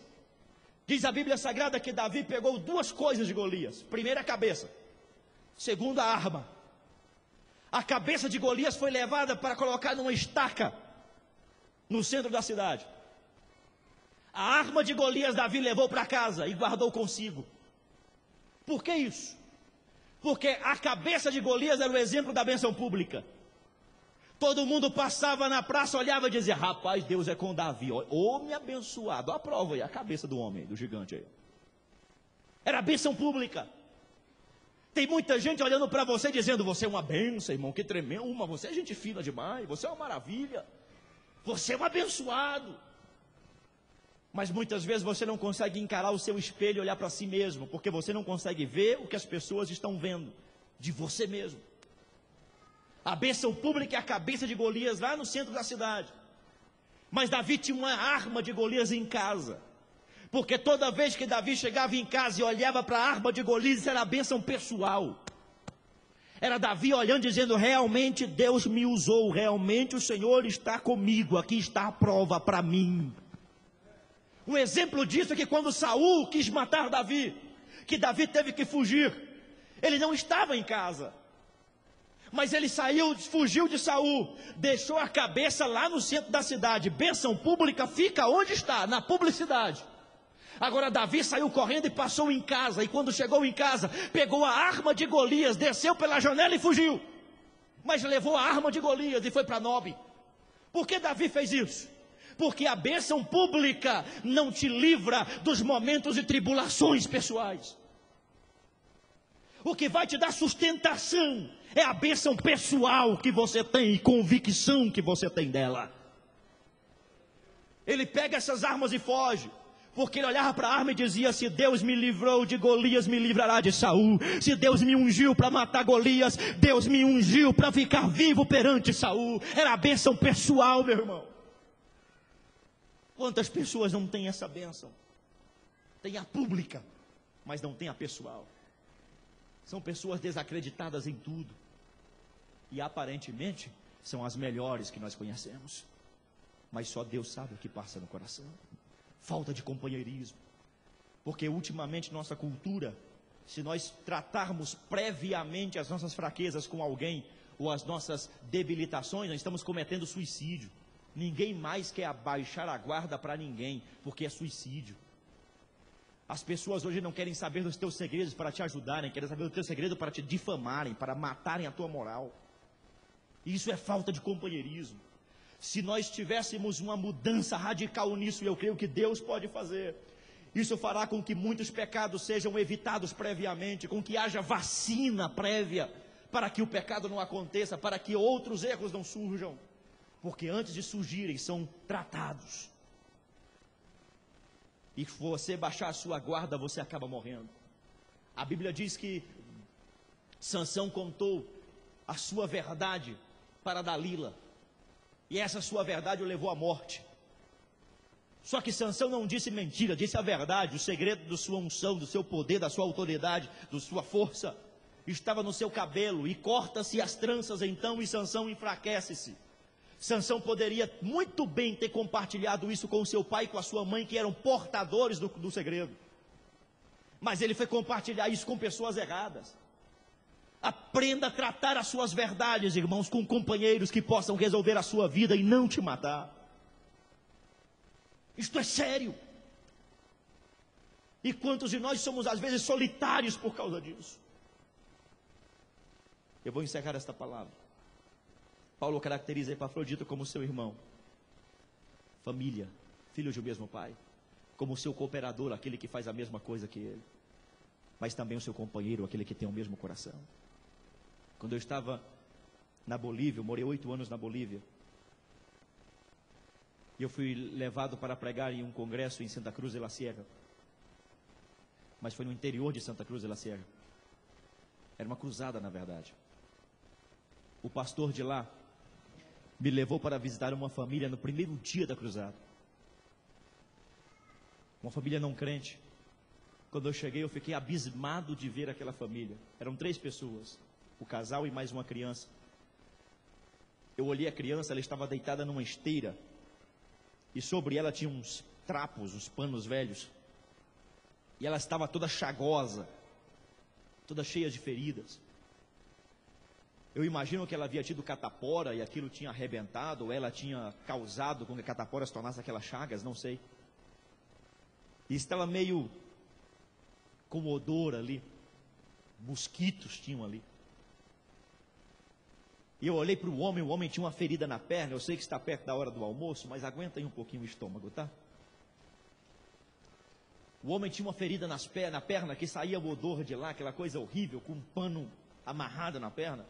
diz a Bíblia Sagrada que Davi pegou duas coisas de Golias. Primeiro, a cabeça. Segundo, a arma. A cabeça de Golias foi levada para colocar numa estaca no centro da cidade. A arma de Golias Davi levou para casa e guardou consigo. Por que isso? Porque a cabeça de Golias era o exemplo da bênção pública. Todo mundo passava na praça, olhava e dizia: rapaz, Deus é com Davi. Homem abençoado. Olha a prova aí, a cabeça do homem, do gigante aí. Era a bênção pública. Tem muita gente olhando para você dizendo: você é uma bênção, irmão, que tremendo. Você é gente fina demais, você é uma maravilha. Você é um abençoado. Mas muitas vezes você não consegue encarar o seu espelho e olhar para si mesmo, porque você não consegue ver o que as pessoas estão vendo de você mesmo. A bênção pública é a cabeça de Golias lá no centro da cidade. Mas Davi tinha uma arma de Golias em casa. Porque toda vez que Davi chegava em casa e olhava para a arma de Golias, isso era a bênção pessoal. Era Davi olhando e dizendo: realmente Deus me usou, realmente o Senhor está comigo, aqui está a prova para mim. Um exemplo disso é que quando Saul quis matar Davi, que Davi teve que fugir, ele não estava em casa. Mas ele fugiu de Saul, deixou a cabeça lá no centro da cidade. Bênção pública fica onde está, na publicidade. Agora Davi saiu correndo e passou em casa, e quando chegou em casa, pegou a arma de Golias, desceu pela janela e fugiu. Mas levou a arma de Golias e foi para Nob. Por que Davi fez isso? Porque a bênção pública não te livra dos momentos de tribulações pessoais. O que vai te dar sustentação é a bênção pessoal que você tem e convicção que você tem dela. Ele pega essas armas e foge, porque ele olhava para a arma e dizia: se Deus me livrou de Golias, me livrará de Saul. Se Deus me ungiu para matar Golias, Deus me ungiu para ficar vivo perante Saul. Era a bênção pessoal, meu irmão. Quantas pessoas não têm essa bênção? Tem a pública, mas não tem a pessoal. São pessoas desacreditadas em tudo. E aparentemente são as melhores que nós conhecemos. Mas só Deus sabe o que passa no coração. Falta de companheirismo. Porque ultimamente nossa cultura, se nós tratarmos previamente as nossas fraquezas com alguém, ou as nossas debilitações, nós estamos cometendo suicídio. Ninguém mais quer abaixar a guarda para ninguém, porque é suicídio. As pessoas hoje não querem saber dos teus segredos para te ajudarem, querem saber do teu segredo para te difamarem, para matarem a tua moral. Isso é falta de companheirismo. Se nós tivéssemos uma mudança radical nisso, e eu creio que Deus pode fazer, isso fará com que muitos pecados sejam evitados previamente, com que haja vacina prévia, para que o pecado não aconteça, para que outros erros não surjam, porque antes de surgirem são tratados. E se você baixar a sua guarda, você acaba morrendo. A Bíblia diz que Sansão contou a sua verdade para Dalila, e essa sua verdade o levou à morte. Só que Sansão não disse mentira, disse a verdade. O segredo da sua unção, do seu poder, da sua autoridade, da sua força, estava no seu cabelo, e corta-se as tranças então, e Sansão enfraquece-se. Sansão poderia muito bem ter compartilhado isso com o seu pai e com a sua mãe, que eram portadores do segredo. Mas ele foi compartilhar isso com pessoas erradas. Aprenda a tratar as suas verdades, irmãos, com companheiros que possam resolver a sua vida e não te matar. Isto é sério. E quantos de nós somos às vezes solitários por causa disso? Eu vou encerrar esta palavra. Paulo caracteriza Epafrodito como seu irmão, família, filho de um mesmo pai, como seu cooperador, aquele que faz a mesma coisa que ele, mas também o seu companheiro, aquele que tem o mesmo coração. Quando eu estava na Bolívia, eu morei 8 anos na Bolívia, e eu fui levado para pregar em um congresso em Santa Cruz de la Sierra, mas foi no interior de Santa Cruz de la Sierra. Era uma cruzada, na verdade. O pastor de lá me levou para visitar uma família no primeiro dia da cruzada. Uma família não crente. Quando eu cheguei, eu fiquei abismado de ver aquela família. Eram 3 pessoas, o casal e mais uma criança. Eu olhei a criança, ela estava deitada numa esteira, e sobre ela tinha uns trapos, uns panos velhos, e ela estava toda chagosa, toda cheia de feridas. Eu imagino que ela havia tido catapora e aquilo tinha arrebentado, ou ela tinha causado com que a catapora se tornasse aquelas chagas, não sei. E estava meio com odor ali, mosquitos tinham ali. E eu olhei para o homem tinha uma ferida na perna. Eu sei que está perto da hora do almoço, mas aguenta aí um pouquinho o estômago, tá? O homem tinha uma ferida na perna, que saía o odor de lá, aquela coisa horrível, com um pano amarrado na perna.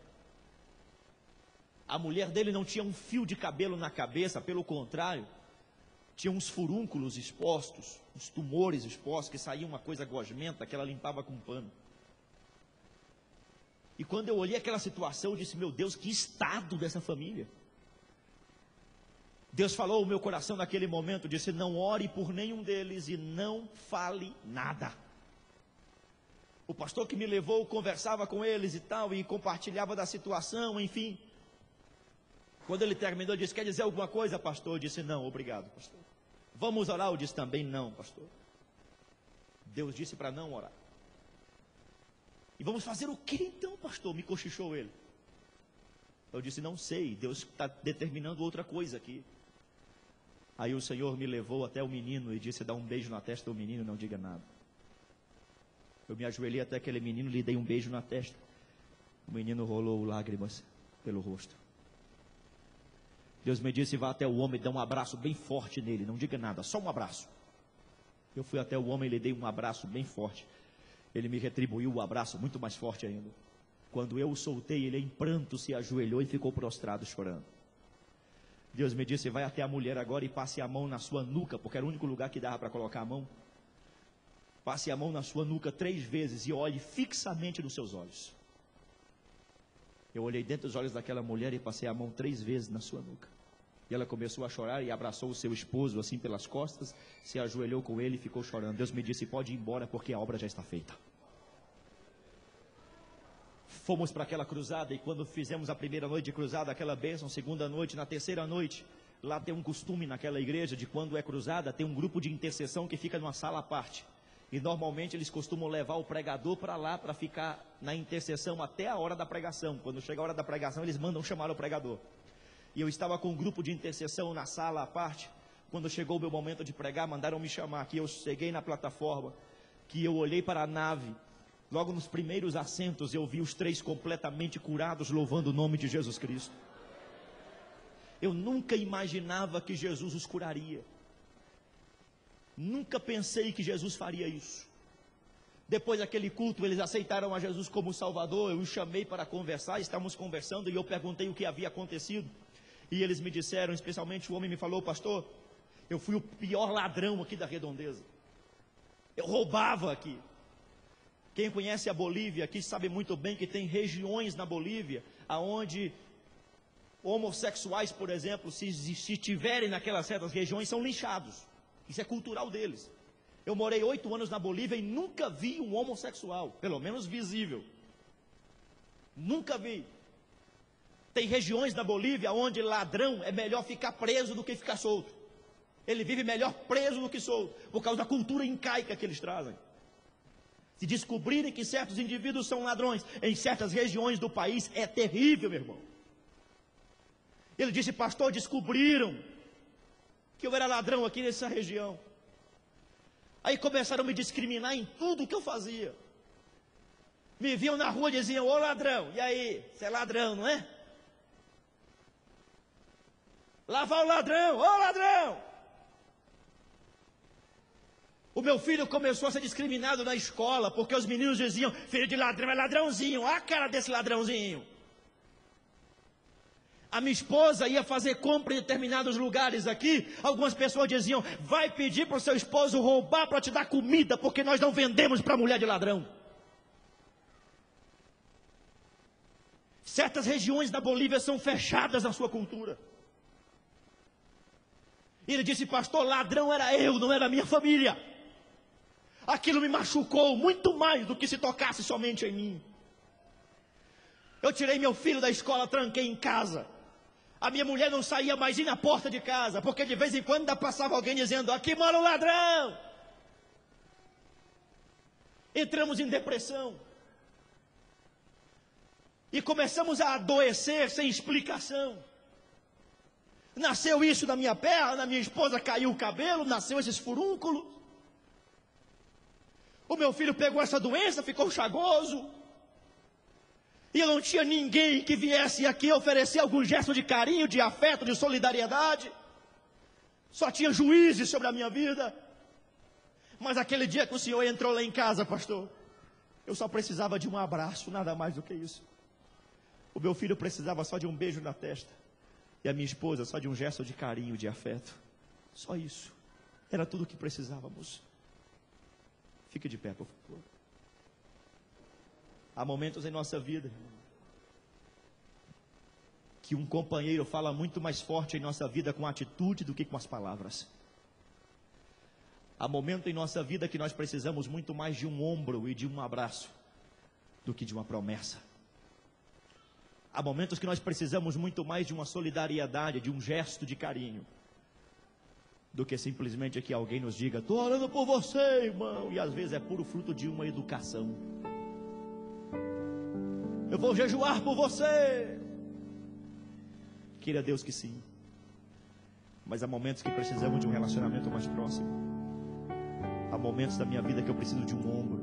A mulher dele não tinha um fio de cabelo na cabeça, pelo contrário, tinha uns furúnculos expostos, uns tumores expostos, que saía uma coisa gosmenta, que ela limpava com um pano. E quando eu olhei aquela situação, eu disse, meu Deus, que estado dessa família. Deus falou ao meu coração naquele momento, disse, não ore por nenhum deles e não fale nada. O pastor que me levou conversava com eles e tal, e compartilhava da situação, enfim. Quando ele terminou, ele disse, quer dizer alguma coisa, pastor? Eu disse, não, obrigado, pastor. Vamos orar? Eu disse, também não, pastor. Deus disse para não orar. E vamos fazer o que então, pastor? Me cochichou ele. Eu disse, não sei, Deus está determinando outra coisa aqui. Aí o Senhor me levou até o menino e disse, dá um beijo na testa do menino e não diga nada. Eu me ajoelhei até aquele menino, lhe dei um beijo na testa. O menino rolou lágrimas pelo rosto. Deus me disse, vá até o homem e dá um abraço bem forte nele, não diga nada, só um abraço. Eu fui até o homem e lhe dei um abraço bem forte. Ele me retribuiu o abraço muito mais forte ainda. Quando eu o soltei, ele em pranto se ajoelhou e ficou prostrado chorando. Deus me disse, vai até a mulher agora e passe a mão na sua nuca, porque era o único lugar que dava para colocar a mão. Passe a mão na sua nuca 3 vezes e olhe fixamente nos seus olhos. Eu olhei dentro dos olhos daquela mulher e passei a mão 3 vezes na sua nuca. E ela começou a chorar e abraçou o seu esposo assim pelas costas, se ajoelhou com ele e ficou chorando. Deus me disse, pode ir embora porque a obra já está feita. Fomos para aquela cruzada e quando fizemos a primeira noite de cruzada, aquela bênção, segunda noite, na terceira noite, lá tem um costume naquela igreja de quando é cruzada, tem um grupo de intercessão que fica numa sala à parte. E normalmente eles costumam levar o pregador para lá para ficar na intercessão até a hora da pregação. Quando chega a hora da pregação, eles mandam chamar o pregador. E eu estava com um grupo de intercessão na sala à parte. Quando chegou o meu momento de pregar, mandaram me chamar aqui. Eu cheguei na plataforma, que eu olhei para a nave. Logo nos primeiros assentos, eu vi os 3 completamente curados, louvando o nome de Jesus Cristo. Eu nunca imaginava que Jesus os curaria. Nunca pensei que Jesus faria isso. Depois daquele culto, eles aceitaram a Jesus como Salvador. Eu os chamei para conversar, estávamos conversando e eu perguntei o que havia acontecido. E eles me disseram, especialmente o homem me falou, pastor, eu fui o pior ladrão aqui da Redondeza. Eu roubava aqui. Quem conhece a Bolívia aqui sabe muito bem que tem regiões na Bolívia onde homossexuais, por exemplo, se estiverem naquelas certas regiões, são linchados. Isso é cultural deles. Eu morei 8 anos na Bolívia e nunca vi um homossexual, pelo menos visível. Nunca vi. Tem regiões na Bolívia onde ladrão é melhor ficar preso do que ficar solto. Ele vive melhor preso do que solto, por causa da cultura incaica que eles trazem. Se descobrirem que certos indivíduos são ladrões em certas regiões do país, é terrível, meu irmão. Ele disse: pastor, descobriram que eu era ladrão aqui nessa região. Aí começaram a me discriminar em tudo que eu fazia. Me viam na rua e diziam: ô ladrão, e aí, você é ladrão, não é? Lá vai o ladrão, ô ladrão. O meu filho começou a ser discriminado na escola, porque os meninos diziam: filho de ladrão é ladrãozinho, olha a cara desse ladrãozinho. A minha esposa ia fazer compra em determinados lugares aqui, algumas pessoas diziam: vai pedir para o seu esposo roubar para te dar comida, porque nós não vendemos para mulher de ladrão. Certas regiões da Bolívia são fechadas na sua cultura. E ele disse: pastor, ladrão era eu, não era a minha família. Aquilo me machucou muito mais do que se tocasse somente em mim. Eu tirei meu filho da escola, tranquei em casa. A minha mulher não saía mais ir na porta de casa, porque de vez em quando ainda passava alguém dizendo: aqui mora um ladrão. Entramos em depressão. E começamos a adoecer sem explicação. Nasceu isso na minha perna, na minha esposa caiu o cabelo, nasceu esses furúnculos. O meu filho pegou essa doença, ficou chagoso. E eu não tinha ninguém que viesse aqui oferecer algum gesto de carinho, de afeto, de solidariedade. Só tinha juízes sobre a minha vida. Mas aquele dia que o senhor entrou lá em casa, pastor, eu só precisava de um abraço, nada mais do que isso. O meu filho precisava só de um beijo na testa. E a minha esposa só de um gesto de carinho, de afeto. Só isso. Era tudo o que precisávamos. Fique de pé, por favor. Há momentos em nossa vida que um companheiro fala muito mais forte em nossa vida com atitude do que com as palavras. Há momentos em nossa vida que nós precisamos muito mais de um ombro e de um abraço do que de uma promessa. Há momentos que nós precisamos muito mais de uma solidariedade, de um gesto de carinho, do que simplesmente que alguém nos diga: estou orando por você, irmão. E às vezes é puro fruto de uma educação. Eu vou jejuar por você. Queira Deus que sim. Mas há momentos que precisamos de um relacionamento mais próximo. Há momentos da minha vida que eu preciso de um ombro,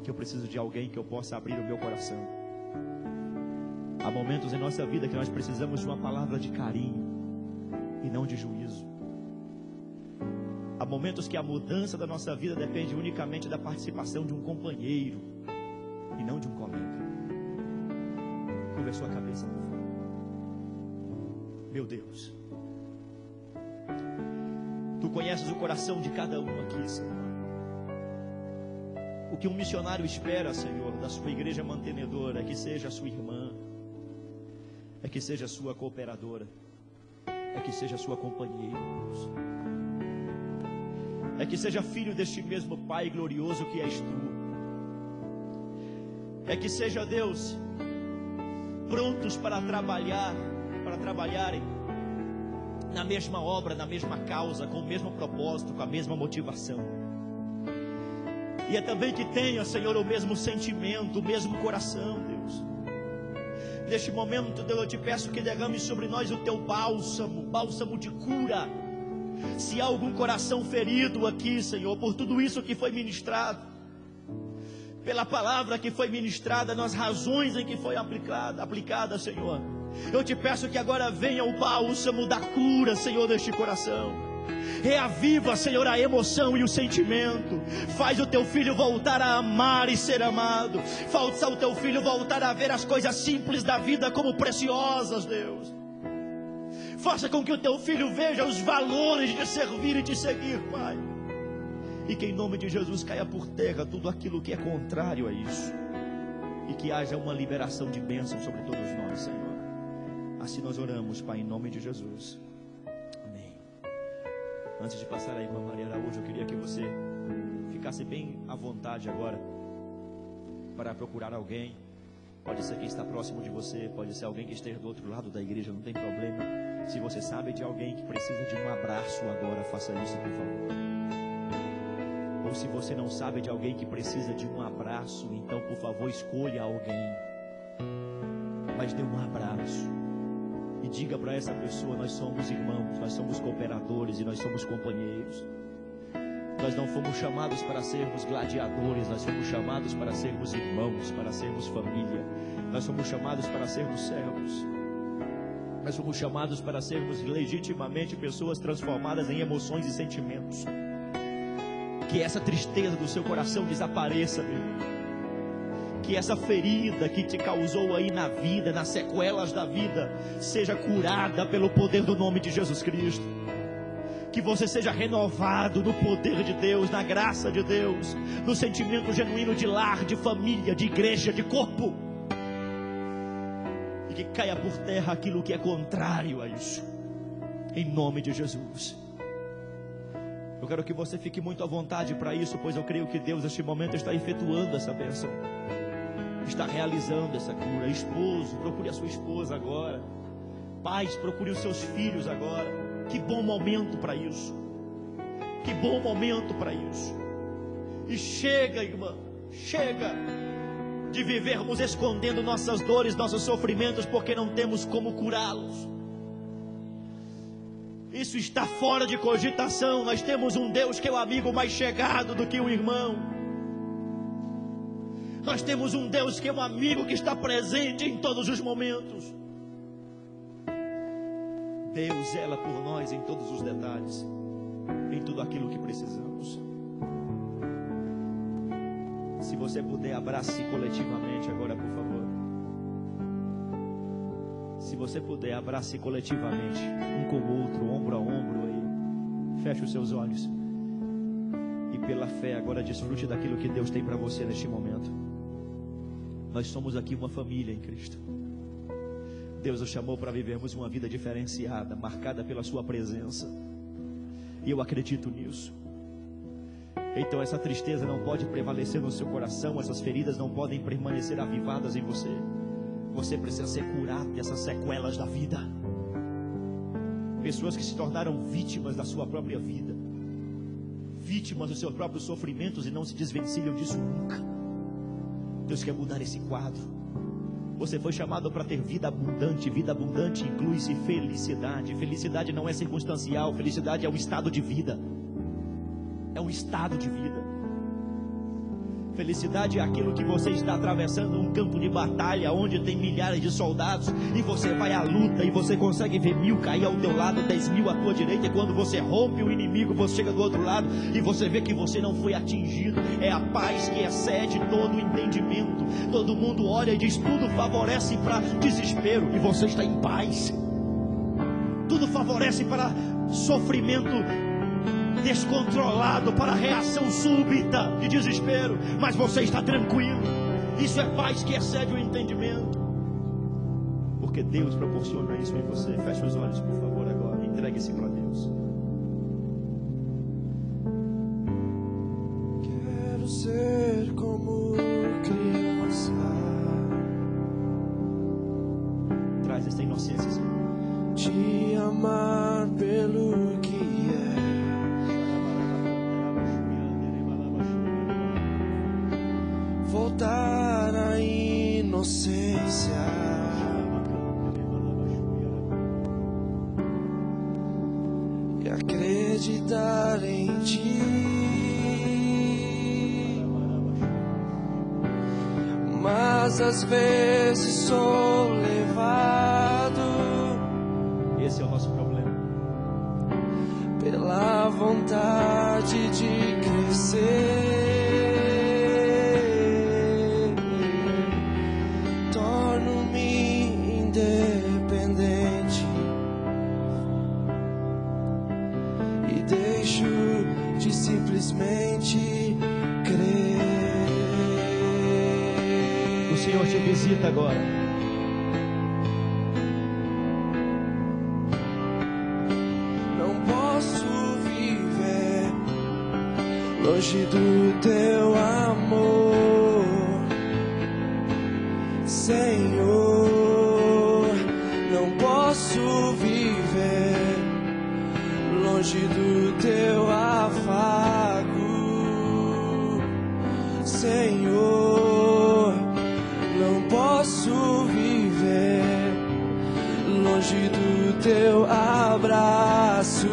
que eu preciso de alguém que eu possa abrir o meu coração. Há momentos em nossa vida que nós precisamos de uma palavra de carinho e não de juízo. Há momentos que a mudança da nossa vida depende unicamente da participação de um companheiro e não de um colega. Curva a sua cabeça, por favor. Meu Deus, Tu conheces o coração de cada um aqui, Senhor. O que um missionário espera, Senhor, da sua igreja mantenedora é que seja a sua irmã, é que seja a sua cooperadora, é que seja a sua companheira, Deus. É que seja filho deste mesmo Pai glorioso que és Tu. É que seja, Deus, prontos para trabalharem na mesma obra, na mesma causa, com o mesmo propósito, com a mesma motivação. E é também que tenha, Senhor, o mesmo sentimento, o mesmo coração, Deus. Neste momento, Deus, eu te peço que derrame sobre nós o Teu bálsamo de cura. Se há algum coração ferido aqui, Senhor, por tudo isso que foi ministrado, pela palavra que foi ministrada, nas razões em que foi aplicada, Senhor, eu te peço que agora venha o bálsamo da cura, Senhor, neste coração. Reaviva, Senhor, a emoção e o sentimento. Faz o Teu filho voltar a amar e ser amado. Faça o Teu filho voltar a ver as coisas simples da vida como preciosas, Deus. Faça com que o Teu filho veja os valores de servir e de seguir, Pai. E que em nome de Jesus caia por terra tudo aquilo que é contrário a isso. E que haja uma liberação de bênção sobre todos nós, Senhor. Assim nós oramos, Pai, em nome de Jesus. Amém. Antes de passar a irmã Maria Araújo, eu queria que você ficasse bem à vontade agora para procurar alguém. Pode ser quem está próximo de você, pode ser alguém que esteja do outro lado da igreja, não tem problema. Se você sabe de alguém que precisa de um abraço agora, faça isso, por favor. Ou se você não sabe de alguém que precisa de um abraço, então por favor escolha alguém, mas dê um abraço e diga para essa pessoa: nós somos irmãos, nós somos cooperadores e nós somos companheiros. Nós não fomos chamados para sermos gladiadores, nós fomos chamados para sermos irmãos, para sermos família. Nós fomos chamados para sermos servos. Nós fomos chamados para sermos legitimamente pessoas transformadas em emoções e sentimentos. Que essa tristeza do seu coração desapareça, meu. Que essa ferida que te causou aí na vida, nas sequelas da vida, seja curada pelo poder do nome de Jesus Cristo. Que você seja renovado no poder de Deus, na graça de Deus, no sentimento genuíno de lar, de família, de igreja, de corpo. E que caia por terra aquilo que é contrário a isso, em nome de Jesus. Eu quero que você fique muito à vontade para isso, pois eu creio que Deus neste momento está efetuando essa bênção, está realizando essa cura. Esposo, procure a sua esposa agora. Pais, procure os seus filhos agora. Que bom momento para isso. Que bom momento para isso. E chega, irmã, chega de vivermos escondendo nossas dores, nossos sofrimentos, porque não temos como curá-los. Isso está fora de cogitação. Nós temos um Deus que é o amigo mais chegado do que o irmão. Nós temos um Deus que é um amigo que está presente em todos os momentos. Deus zela por nós em todos os detalhes, em tudo aquilo que precisamos. Se você puder, abrace coletivamente agora, por favor. Se você puder, abrace coletivamente, um com o outro, ombro a ombro aí. Feche os seus olhos. E pela fé agora desfrute daquilo que Deus tem para você neste momento. Nós somos aqui uma família em Cristo. Deus nos chamou para vivermos uma vida diferenciada, marcada pela sua presença. E eu acredito nisso. Então essa tristeza não pode prevalecer no seu coração, essas feridas não podem permanecer avivadas em você. Você precisa ser curado dessas sequelas da vida. Pessoas que se tornaram vítimas da sua própria vida, vítimas dos seus próprios sofrimentos e não se desvencilham disso nunca. Deus quer mudar esse quadro. Você foi chamado para ter vida abundante. Vida abundante inclui-se felicidade. Felicidade não é circunstancial. Felicidade é um estado de vida. É um estado de vida. Felicidade é aquilo que você está atravessando um campo de batalha, onde tem milhares de soldados, e você vai à luta, e você consegue ver 1000 cair ao teu lado, 10.000 à tua direita, e quando você rompe o inimigo, você chega do outro lado, e você vê que você não foi atingido. É a paz que excede todo o entendimento. Todo mundo olha e diz: tudo favorece para desespero, e você está em paz. Tudo favorece para sofrimento descontrolado, para reação súbita de desespero, mas você está tranquilo. Isso é paz que excede o entendimento, porque Deus proporciona isso em você. Feche os olhos, por favor, agora. Entregue-se para Deus. Quero ser como criança. Traz essa inocência, Senhor. Te amar pelo que é. Voltar à inocência. E acreditar em ti. Mas às vezes sou levado. Esse é o nosso problema. Pela vontade de crescer. Simplesmente crer. O Senhor te visita agora. Não posso viver longe do teu amor, Senhor. Não posso viver longe do teu afago. Senhor, não posso viver longe do teu abraço.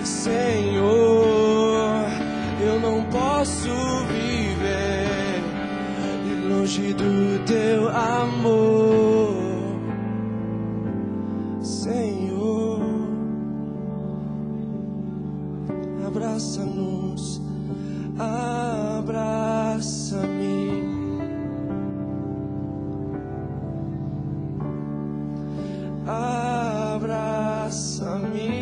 Senhor, eu não posso viver longe do teu amor. Senhor, abraça-nos, abraça-me. Abraça-me.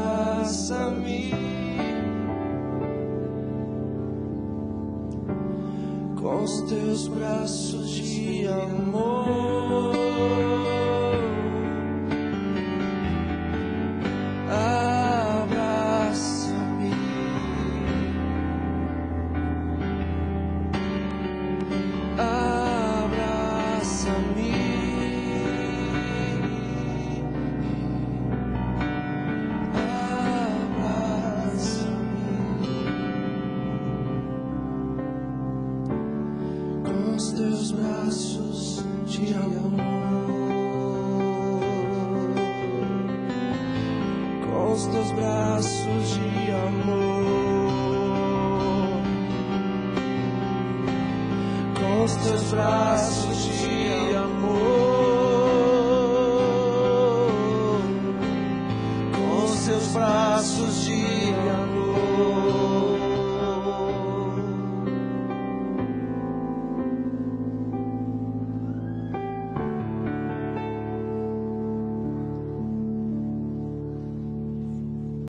Abraça-me com os teus braços de amor. Abraça-me. Abraça-me. Com os teus braços de amor, com os teus braços de amor, com os teus braços de